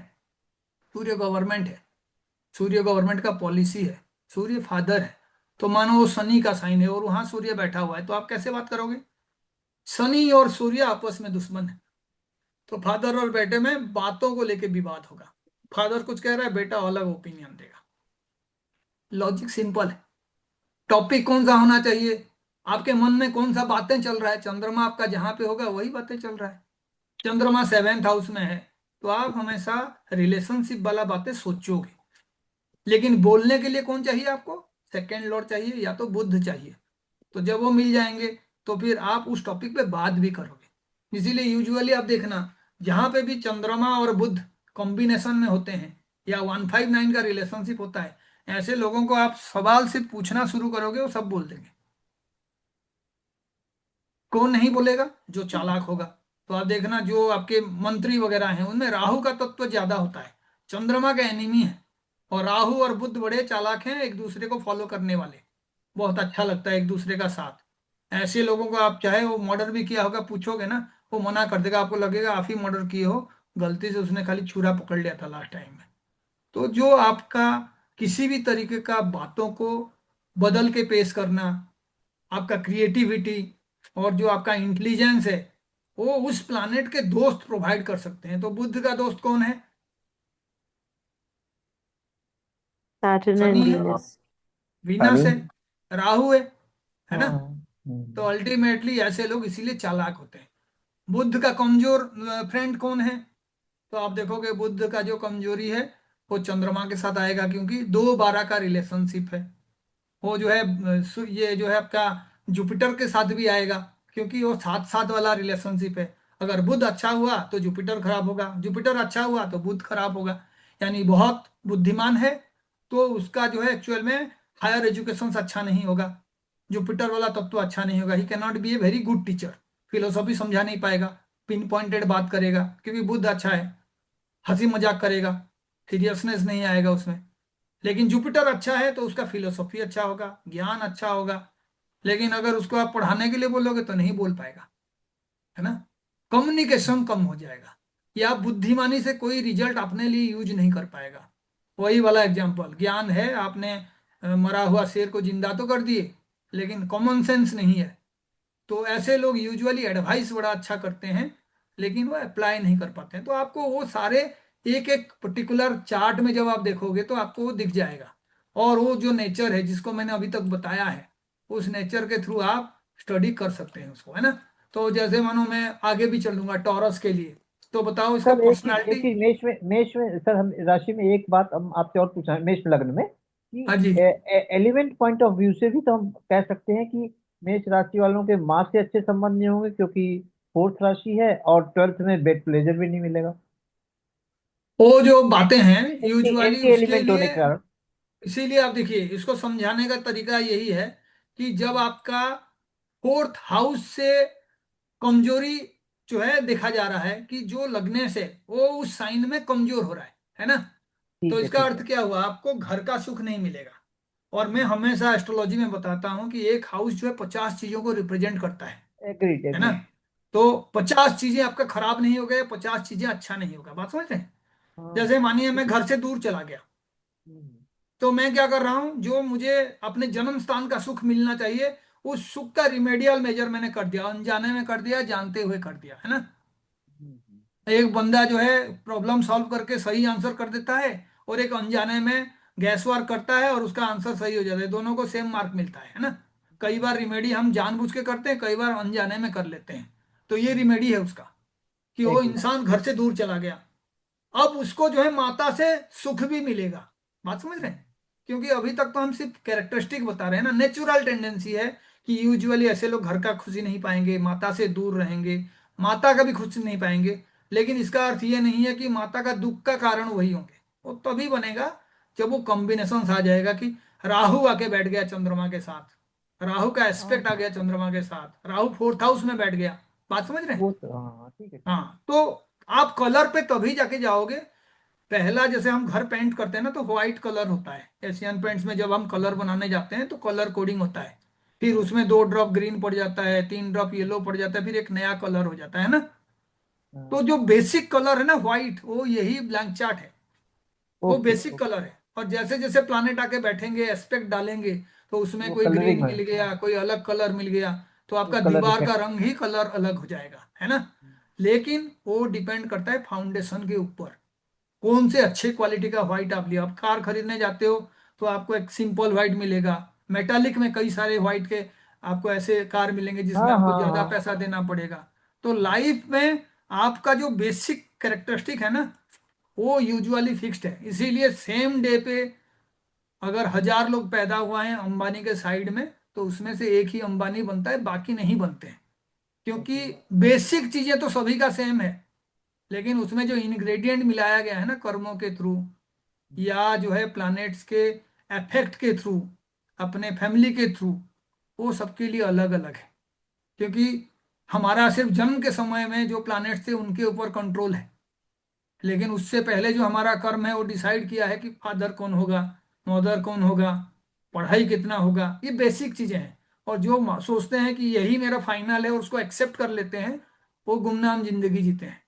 सूर्य गवर्नमेंट है। सूर्य गवर्नमेंट का पॉलिसी है। सूर्य फादर है। तो मानो वो शनि का साइन है और वहां सूर्य बैठा हुआ है, तो आप कैसे बात करोगे? शनि और सूर्य आपस में दुश्मन है, तो फादर और बेटे में बातों को लेके विवाद होगा। फादर कुछ कह रहा है, बेटा अलग ओपिनियन देगा। लॉजिक सिंपल है। टॉपिक कौन सा होना चाहिए? आपके मन में कौन सा बातें चल रहा है, चंद्रमा आपका जहां पे होगा वही बातें चल रहा है। चंद्रमा 7th हाउस में है, तो आप हमेशा रिलेशनशिप वाला बातें सोचोगे। लेकिन बोलने के लिए कौन चाहिए आपको? सेकेंड लॉर्ड चाहिए या तो बुध चाहिए। तो जब वो मिल जाएंगे तो फिर आप उस टॉपिक पे बात भी करोगे। इसीलिए यूजुअली आप देखना, जहां पे भी चंद्रमा और बुध कॉम्बिनेशन में होते हैं या 159 का रिलेशनशिप होता है, ऐसे लोगों को आप सवाल सिर्फ पूछना शुरू करोगे वो सब बोल देंगे। कौन नहीं बोलेगा? जो चालाक होगा। तो आप देखना, जो आपके मंत्री वगैरह हैं उनमें राहु का तत्व ज्यादा होता है। चंद्रमा का एनिमी है, और राहु और बुध बड़े चालाक हैं, एक दूसरे को फॉलो करने वाले। बहुत अच्छा लगता है एक दूसरे का साथ। ऐसे लोगों को आप चाहे वो मर्डर भी किया होगा, पूछोगे ना, वो मना कर देगा। आपको लगेगा आप ही मर्डर किए हो, गलती से उसने खाली छुरा पकड़ लिया था लास्ट टाइम में। तो जो आपका किसी भी तरीके का बातों को बदल के पेश करना, आपका क्रिएटिविटी और जो आपका इंटेलिजेंस है, वो उस प्लानेट के दोस्त प्रोवाइड कर सकते हैं। तो बुध का दोस्त कौन है? Saturn शनि and है, Venus. वीनस शनि। है, राहु है ना? हाँ। तो अल्टीमेटली ऐसे लोग इसीलिए चालाक होते हैं। बुध का कमजोर फ्रेंड कौन है? तो आप देखोगे बुध का जो कमजोरी है वो चंद्रमा के साथ आएगा, क्योंकि 2-12 का रिलेशनशिप है। वो जो है ये जो है आपका जुपिटर के साथ भी आएगा, क्योंकि वो 7-7 वाला रिलेशनशिप है। अगर बुध अच्छा हुआ तो जुपिटर खराब होगा, जुपिटर अच्छा हुआ तो बुध खराब होगा। यानी बहुत बुद्धिमान है तो उसका जो है एक्चुअल में हायर एजुकेशन अच्छा नहीं होगा। जुपिटर वाला तत्व अच्छा नहीं होगा। He can not be A very good teacher. Philosophy समझा नहीं पाएगा, पिन पॉइंटेड बात करेगा, क्योंकि बुध अच्छा है। हंसी मजाक करेगा, सीरियसनेस नहीं आएगा उसमें। लेकिन जुपिटर अच्छा है तो उसका फिलोसॉफी अच्छा होगा, ज्ञान अच्छा होगा। लेकिन अगर उसको आप पढ़ाने के लिए बोलोगे तो नहीं बोल पाएगा, है ना? कम्युनिकेशन कम हो जाएगा, या बुद्धिमानी से कोई रिजल्ट अपने लिए यूज नहीं कर पाएगा। वही वाला एग्जाम्पल, ज्ञान है, आपने मरा हुआ शेर को जिंदा तो कर दिए, लेकिन कॉमन सेंस नहीं है। तो ऐसे लोग यूजुअली एडवाइस बड़ा अच्छा करते हैं, लेकिन वो अप्लाई नहीं कर पाते हैं। तो आपको वो सारे एक एक पर्टिकुलर चार्ट में जब आप देखोगे तो आपको वो दिख जाएगा। और वो जो नेचर है जिसको मैंने अभी तक बताया है, उस नेचर के थ्रू आप स्टडी कर सकते हैं उसको, है ना? तो जैसे मानो मैं आगे भी चलूंगा टॉरस के लिए, तो बताओ इसका सर एक पर्सनालिटी। चीज मेष में सर, हम राशि में एक बात हम आपसे और पूछना है, मेष लग्न में कि हाँ जी। एलिमेंट पॉइंट ऑफ व्यू से भी तो हम कह सकते हैं कि मेष राशि वालों के माँ से अच्छे संबंध नहीं होंगे, क्योंकि फोर्थ राशि है और 12th में बेड प्लेजर भी नहीं मिलेगा। वो जो बातें हैं एंटी यूजुअली एंटी उसके एलिमेंट लिए, होने के कारण। इसीलिए आप देखिए इसको समझाने का तरीका यही है कि जब आपका 4th हाउस से कमजोरी जो है देखा जा रहा है कि जो लगने से वो उस साइन में कमजोर हो रहा है ना? तो ठीक है, इसका ठीक है। अर्थ क्या हुआ? आपको घर का सुख नहीं मिलेगा। और मैं हमेशा एस्ट्रोलॉजी में बताता हूं कि एक हाउस जो है 50 चीजों को रिप्रेजेंट करता एग्रीड है ना? एग्रीड। तो 50 चीजें आपका खराब नहीं हो गए, 50 चीजें अच्छा नहीं होगा। बात समझ रहे हैं? हाँ। जैसे मानिए मैं घर से दूर चला गया, हम्म, तो मैं क्या कर रहा हूं, जो मुझे अपने जन्म स्थान का सुख मिलना चाहिए, उस सुख का रिमेडियल मेजर मैंने कर दिया, अनजाने में कर दिया, जानते हुए कर दिया, है ना? एक बंदा जो है प्रॉब्लम सॉल्व करके सही आंसर कर देता है, और एक अनजाने में गैस वर्क करता है और उसका आंसर सही हो जाता है। दोनों को सेम मार्क मिलता है ना? कई बार रिमेडी हम जानबूझ के करते हैं, कई बार अनजाने में कर लेते हैं। तो ये रिमेडी है उसका, कि वो एग्रीड। इंसान घर से दूर चला गया। अब उसको जो है माता से सुख भी मिलेगा। बात समझ रहे हैं? क्योंकि अभी तक तो हम सिर्फ कैरेक्टरिस्टिक बता रहे हैं ना। नेचुरल टेंडेंसी है कि यूजुअली ऐसे लोग घर का खुशी नहीं पाएंगे, माता से दूर रहेंगे, माता का भी खुशी नहीं पाएंगे। लेकिन इसका अर्थ ये नहीं है कि माता का दुख का कारण वही होंगे। वो तभी बनेगा जब वो कॉम्बिनेशन आ जाएगा कि राहु आके बैठ गया चंद्रमा के साथ, राहु का हाँ एस्पेक्ट आ गया चंद्रमा के साथ, राहु 4th हाउस में बैठ गया। बात समझ रहे हैं? वो तो, हाँ ठीक है, ठीक है। हाँ, तो आप कलर पे तभी जाके जाओगे। पहला जैसे हम घर पेंट करते हैं ना, तो व्हाइट कलर होता है। एशियन पेंट्स में जब हम कलर बनाने जाते हैं तो कलर कोडिंग होता है। फिर हाँ। उसमें 2 ड्रॉप ग्रीन पड़ जाता है, 3 ड्रॉप येलो पड़ जाता है, फिर एक नया कलर हो जाता है ना? तो जो बेसिक कलर है ना व्हाइट, वो यही ब्लैंक चार्ट है, वो ओके बेसिक कलर है। और जैसे जैसे प्लानेट आके बैठेंगे, एस्पेक्ट डालेंगे, तो उसमें वो कोई कलरिंग ग्रीन है, मिल गया, कोई अलग कलर मिल गया, तो वो आपका कलर दीवार का इफेक्ट। रंग ही कलर अलग हो जाएगा, है ना। लेकिन वो डिपेंड करता है फाउंडेशन के ऊपर, कौन से अच्छे क्वालिटी का व्हाइट आप लिया। आप कार खरीदने जाते हो तो आपको एक सिंपल व्हाइट मिलेगा, मेटालिक में कई सारे व्हाइट के आपको ऐसे कार मिलेंगे जिसमें हाँ आपको हाँ ज्यादा हाँ। पैसा देना पड़ेगा। तो लाइफ में आपका जो बेसिक कैरेक्टरिस्टिक है ना, वो यूजुअली फिक्स्ड है। इसीलिए सेम डे पे अगर 1,000 लोग पैदा हुआ हैं अंबानी के साइड में, तो उसमें से एक ही अंबानी बनता है, बाकी नहीं बनते हैं। क्योंकि ओके। बेसिक चीजें तो सभी का सेम है, लेकिन उसमें जो इंग्रेडिएंट मिलाया गया है ना कर्मों के थ्रू, या जो है प्लैनेट्स के इफेक्ट के थ्रू, अपने फैमिली के थ्रू, वो सबके लिए अलग अलग है। क्योंकि हमारा सिर्फ जन्म के समय में जो प्लैनेट्स थे उनके ऊपर कंट्रोल है, लेकिन उससे पहले जो हमारा कर्म है वो डिसाइड किया है कि फादर कौन होगा, मदर कौन होगा, पढ़ाई कितना होगा, ये बेसिक चीजें हैं। और जो सोचते हैं कि यही मेरा फाइनल है और उसको एक्सेप्ट कर लेते हैं, वो गुमनाम जिंदगी जीते हैं।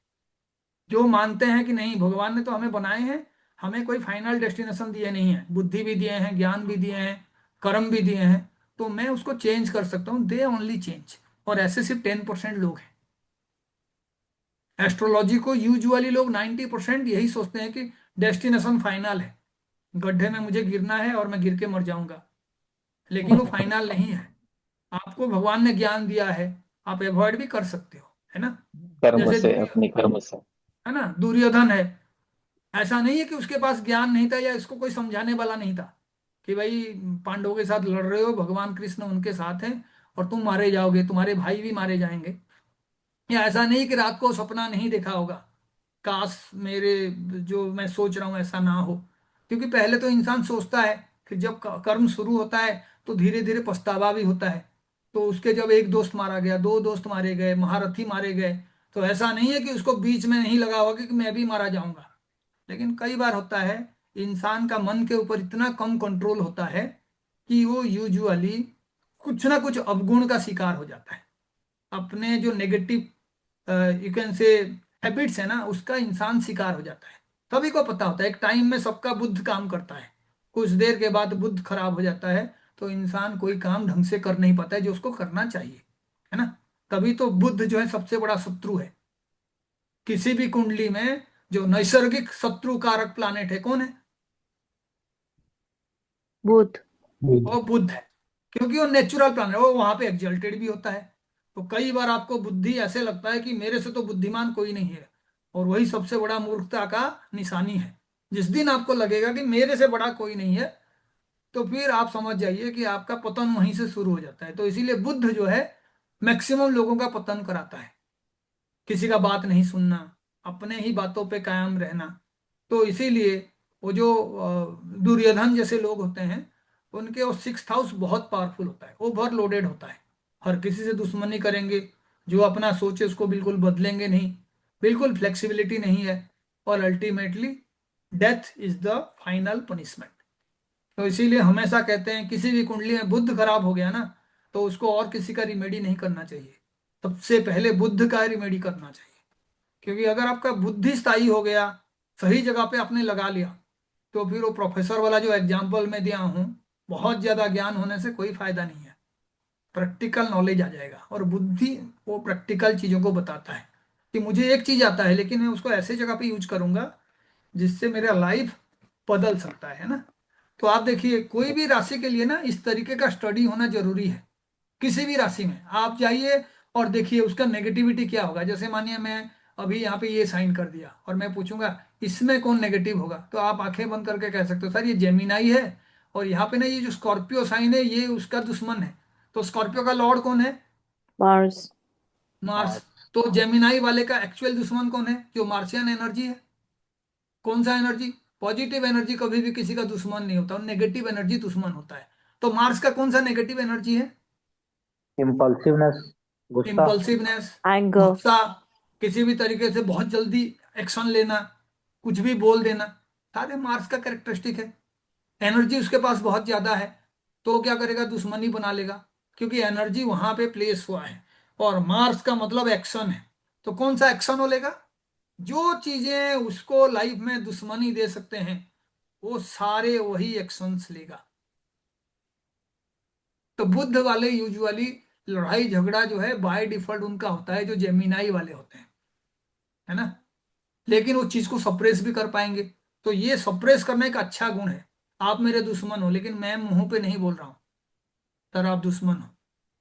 जो मानते हैं कि नहीं, भगवान ने तो हमें बनाए हैं, हमें कोई फाइनल डेस्टिनेशन दिए नहीं है, बुद्धि भी दिए हैं, ज्ञान भी दिए हैं, कर्म भी दिए हैं, तो मैं उसको चेंज कर सकता हूँ, दे ओनली चेंज। और ऐसे सिर्फ 10% लोग हैं। एस्ट्रोलॉजी को यूजुअली लोग 90% यही सोचते हैं कि डेस्टिनेशन फाइनल है, गड्ढे में मुझे गिरना है और मैं गिर के मर जाऊंगा। लेकिन वो फाइनल नहीं है। आपको भगवान ने ज्ञान दिया है, आप अवॉइड भी कर सकते हो, है ना। कर्म जैसे से, अपने कर्म से। है ना, दुर्योधन है, ऐसा नहीं है कि उसके पास ज्ञान नहीं था या इसको कोई समझाने वाला नहीं था कि भाई पांडवों के साथ लड़ रहे हो, भगवान कृष्ण उनके साथ हैं और तुम मारे जाओगे, तुम्हारे भाई भी मारे जाएंगे। या ऐसा नहीं कि रात को सपना नहीं देखा होगा, काश मेरे जो मैं सोच रहा हूं ऐसा ना हो। क्योंकि पहले तो इंसान सोचता है, फिर जब कर्म शुरू होता है तो धीरे धीरे पछतावा भी होता है। तो उसके जब एक दोस्त मारा गया, दो दोस्त मारे गए, महारथी मारे गए, तो ऐसा नहीं है कि उसको बीच में नहीं लगा होगा कि मैं भी मारा जाऊंगा। लेकिन कई बार होता है, इंसान का मन के ऊपर इतना कम कंट्रोल होता है कि वो यूजुअली कुछ ना कुछ अवगुण का शिकार हो जाता है। अपने जो नेगेटिव यू कैन से हैबिट्स है ना, उसका इंसान शिकार हो जाता है। सभी को पता होता है, एक टाइम में सबका बुद्ध काम करता है, कुछ देर के बाद बुद्ध खराब हो जाता है, तो इंसान कोई काम ढंग से कर नहीं पाता है जो उसको करना चाहिए, है ना। तभी तो बुद्ध जो है सबसे बड़ा शत्रु है। किसी भी कुंडली में जो नैसर्गिक शत्रु कारक प्लानेट है कौन है? बुध। बुध। वो बुध है। क्योंकि वो नेचुरल प्लानेट, वो वहां पे एग्जल्टेड भी होता है। तो कई बार आपको बुद्धि ऐसे लगता है कि मेरे से तो बुद्धिमान कोई नहीं है, और वही सबसे बड़ा मूर्खता का निशानी है। जिस दिन आपको लगेगा कि मेरे से बड़ा कोई नहीं है, तो फिर आप समझ जाइए कि आपका पतन वहीं से शुरू हो जाता है। तो इसीलिए बुद्ध जो है मैक्सिमम लोगों का पतन कराता है। किसी का बात नहीं सुनना, अपने ही बातों पे कायम रहना। तो इसीलिए वो जो दुर्योधन जैसे लोग होते हैं, उनके वो 6th हाउस बहुत पावरफुल होता है, ओवरलोडेड होता है। हर किसी से दुश्मनी करेंगे, जो अपना सोचे उसको बिल्कुल बदलेंगे नहीं, बिल्कुल फ्लेक्सिबिलिटी नहीं है, और ultimately death is the final punishment. तो इसीलिए हमेशा कहते हैं किसी भी कुंडली में बुद्ध खराब हो गया ना, तो उसको और किसी का रिमेडी नहीं करना चाहिए, सबसे पहले बुद्ध का रिमेडी करना चाहिए। क्योंकि अगर आपका बुद्धि स्थायी हो गया, सही जगह पे आपने लगा लिया, तो फिर वो प्रोफेसर वाला जो एग्जाम्पल मैं दिया हूँ, बहुत ज्यादा ज्ञान होने से कोई फायदा नहीं है। प्रैक्टिकल नॉलेज आ जाएगा, और बुद्धि वो प्रैक्टिकल चीजों को बताता है कि मुझे एक चीज आता है, लेकिन मैं उसको ऐसे जगह पे यूज करूंगा जिससे मेरा लाइफ बदल सकता है ना। तो आप देखिए, कोई भी राशि के लिए ना इस तरीके का स्टडी होना जरूरी है। किसी भी राशि में आप जाइए और देखिए उसका नेगेटिविटी क्या होगा। जैसे मानिए मैं अभी यहाँ पे ये साइन कर दिया और मैं पूछूंगा इसमें कौन नेगेटिव होगा, तो आप आंखें बंद करके कह सकते हो सर ये जेमिनाई है, और यहाँ पे ना ये जो स्कॉर्पियो साइन है ये उसका दुश्मन है। तो स्कॉर्पियो का लॉर्ड कौन है? मार्स। मार्स। मार्स। तो जेमिनाई वाले का एक्चुअल दुश्मन कौन है? जो मार्शियन एनर्जी है। कौन सा एनर्जी? पॉजिटिव एनर्जी कभी भी किसी का दुश्मन नहीं होता, नेगेटिव एनर्जी दुश्मन होता है। तो मार्स का कौन सा नेगेटिव एनर्जी है? इम्पल्सिवनेस, गुस्सा। Impulsiveness, anger. गुस्सा, किसी भी तरीके से बहुत जल्दी एक्शन लेना, कुछ भी बोल देना, सारे मार्स का कैरेक्टरिस्टिक है। एनर्जी उसके पास बहुत ज्यादा है, तो वो क्या करेगा? दुश्मनी बना लेगा, क्योंकि एनर्जी वहां पे प्लेस हुआ है। और मार्स का मतलब एक्शन है। तो कौन सा एक्शन वो लेगा? जो चीजें उसको लाइफ में दुश्मनी दे सकते हैं वो सारे वही एक्शंस लेगा। तो बुद्ध वाले यूजुअली लड़ाई झगड़ा जो है बाय डिफॉल्ट उनका होता है, जो जेमिनाई वाले होते हैं, है ना। लेकिन वो चीज को सप्रेस भी कर पाएंगे। तो ये सप्रेस करने का अच्छा गुण है। आप मेरे दुश्मन हो लेकिन मैं मुंह पे नहीं बोल रहा हूं तर आप दुश्मन हो,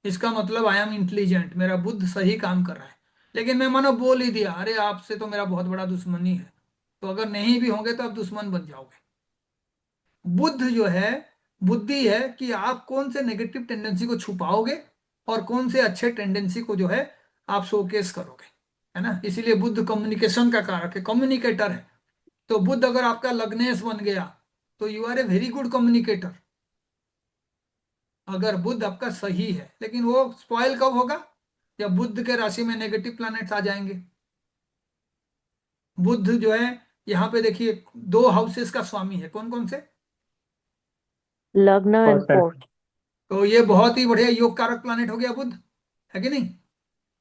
इसका मतलब आई एम इंटेलिजेंट, मेरा बुद्ध सही काम कर रहा है। लेकिन मैं मानो बोल ही दिया अरे आपसे तो मेरा बहुत बड़ा दुश्मनी है, तो अगर नहीं भी होंगे तो आप दुश्मन बन जाओगे। बुद्ध जो है, बुद्धि है कि आप कौन से नेगेटिव टेंडेंसी को छुपाओगे और कौन से अच्छे टेंडेंसी को जो है आप शोकेस करोगे, है ना। इसीलिए बुद्ध कम्युनिकेशन का कारक है, कम्युनिकेटर है। तो बुद्ध अगर आपका लग्नेश बन गया तो you are a very good communicator, अगर बुद्ध आपका सही है। लेकिन वो स्पॉइल कब होगा? जब बुद्ध के राशि में नेगेटिव प्लैनेट्स आ जाएंगे। बुद्ध जो है यहाँ पे देखिए 2 हाउसेस का स्वामी है, कौन कौन से? Lagna and First and fourth. तो ये बहुत ही बढ़िया योग कारक प्लैनेट हो गया बुद्ध, है कि नहीं।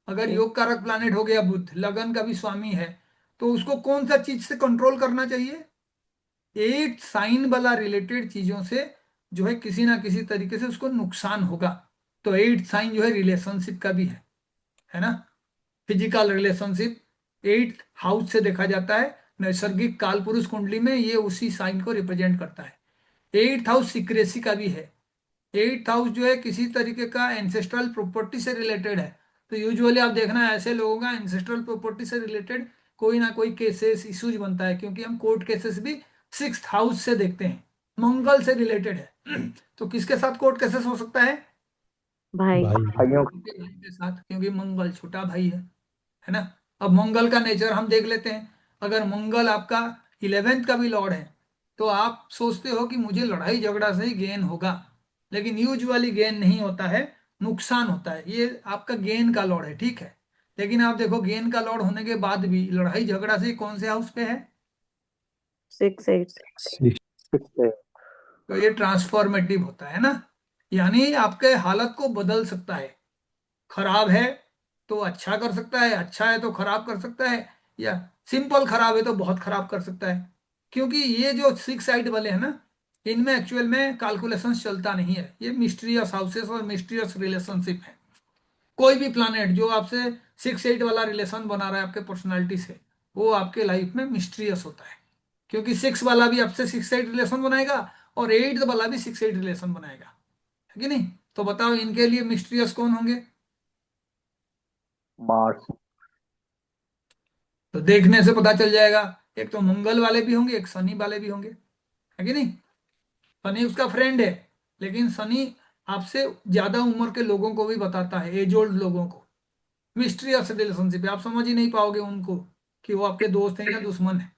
अगर Okay. योग कारक प्लैनेट हो गया बुद्ध, लगन का भी स्वामी है, तो उसको कौन सा चीज से कंट्रोल करना चाहिए? 8 साइन वाला रिलेटेड चीजों से जो है किसी ना किसी तरीके से उसको नुकसान होगा। तो 8 साइन जो है रिलेशनशिप का भी है ना। फिजिकल रिलेशनशिप 8th हाउस से देखा जाता है। नैसर्गिक काल पुरुष कुंडली में ये उसी साइन को रिप्रेजेंट करता है। 8th हाउस सिक्रेसी का भी है। 8th हाउस जो है किसी तरीके का एंसेस्ट्रल प्रॉपर्टी से रिलेटेड है। तो यूजुअली आप देखना ऐसे लोगों का एंसेस्ट्रल प्रॉपर्टी से रिलेटेड कोई ना कोई केसेस इश्यूज बनता है, क्योंकि हम कोर्ट केसेस भी 6th हाउस से देखते हैं, मंगल से रिलेटेड है। तो किसके साथ कोर्ट केसेस हो सकता है? भाई. भाई भाइयों छोटे भाई के साथ, क्योंकि मंगल छोटा भाई है ना। अब मंगल का नेचर हम देख लेते हैं। अगर मंगल आपका 11th का भी लॉर्ड है तो आप सोचते हो कि मुझे लड़ाई झगड़ा से ही गेन होगा, लेकिन यूजुअली गेन नहीं होता है, नुकसान होता है। ये आपका गेन का लॉर्ड है, ठीक है। लेकिन आप देखो गेन का लॉर्ड होने के बाद भी लड़ाई झगड़ा से कौन से हाउस पे है? 6, 8. 6 से तो ये ट्रांसफॉर्मेटिव होता है ना, यानी आपके हालत को बदल सकता है। खराब है तो अच्छा कर सकता है, अच्छा है तो खराब कर सकता है, या सिंपल खराब है तो बहुत खराब कर सकता है। क्योंकि ये जो 6 साइड वाले हैं ना, इनमें एक्चुअल में कैलकुलेशन चलता नहीं है, ये मिस्टीरियस हाउसेस और मिस्टीरियस रिलेशनशिप है। कोई भी प्लानेट जो आपसे 6-8 वाला रिलेशन बना रहा है आपके पर्सनालिटी से, वो आपके लाइफ में मिस्टीरियस होता है। क्योंकि 6 वाला भी आपसे 6-8 रिलेशन बनाएगा और 8 वाला भी 6-8 रिलेशन बनाएगा, है कि नहीं। तो बताओ इनके लिए मिस्टीरियस कौन होंगे? मार्स तो देखने से पता चल जाएगा, एक तो मंगल वाले भी होंगे, एक शनि वाले भी होंगे, है कि नहीं। शनि उसका फ्रेंड है, लेकिन शनि आपसे ज्यादा उम्र के लोगों को भी बताता है, एज ओल्ड लोगों को। मिस्ट्रियस रिलेशनशिप है, आप समझ ही नहीं पाओगे उनको कि वो आपके दोस्त हैं या दुश्मन है।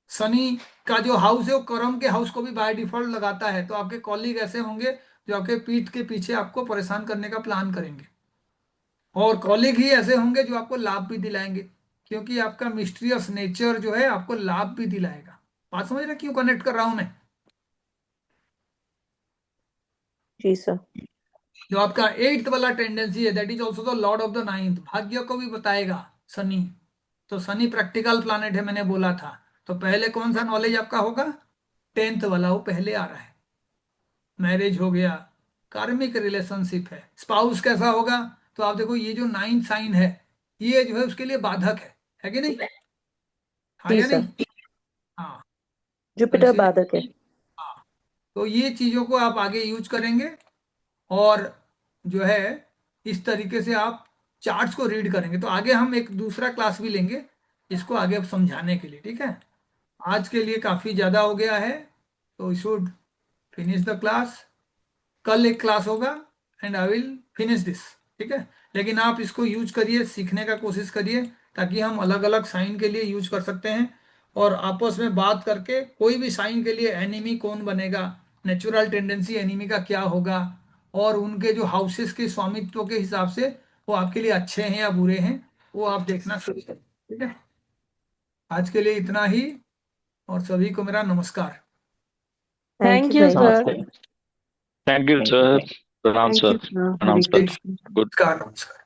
शनि का जो हाउस है वो कर्म के हाउस को भी बाय डिफॉल्ट लगाता है। तो आपके कॉलीग ऐसे होंगे जो आपके पीठ के पीछे आपको परेशान करने का प्लान करेंगे, और कॉलीग ही ऐसे होंगे जो आपको लाभ भी दिलाएंगे, क्योंकि आपका मिस्टीरियस नेचर जो है आपको लाभ भी दिलाएगा। बात समझ रहे क्यों कनेक्ट कर रहा हूं मैं? जी सर. जो आपका 8th वाला टेंडेंसी है, that is also the Lord of the 9th, भाग्य को भी बताएगा शनि। तो शनि प्रैक्टिकल प्लानेट है, मैंने बोला था। तो पहले कौन सा नॉलेज आपका होगा? 10th वाला, वो पहले आ रहा है। मैरिज हो गया, कार्मिक रिलेशनशिप है, स्पाउस कैसा होगा? तो आप देखो ये जो 9th साइन है ये जो है उसके लिए बाधक है कि नहीं? हाँ जी या सर. नहीं? हाँ। तो जुपिटर इसीलिए बाधक है. हाँ, तो ये चीजों को आप आगे यूज करेंगे, और जो है इस तरीके से आप चार्ट्स को रीड करेंगे। तो आगे हम एक दूसरा क्लास भी लेंगे इसको आगे अब समझाने के लिए, ठीक है। आज के लिए काफी ज्यादा हो गया है, तो शुड फिनिश द क्लास। कल एक क्लास होगा and I will finish this, ठीक है। लेकिन आप इसको यूज करिए, सीखने का कोशिश करिए, ताकि हम अलग अलग साइन के लिए यूज कर सकते हैं, और आपस में बात करके कोई भी साइन के लिए एनिमी कौन बनेगा, नेचुरल टेंडेंसी एनिमी का क्या होगा, और उनके जो हाउसेस के स्वामित्व के हिसाब से वो आपके लिए अच्छे हैं या बुरे हैं, वो आप देखना शुरू करें, ठीक है। आज के लिए इतना ही, और सभी को मेरा नमस्कार। Thank Thank you you, very much. sir. नमस्ते Thank you, thank you sir. Pranam, Thank sir. you, sir. Pranam, Hare sir. Krishna. Good. नमस्कार नमस्कार।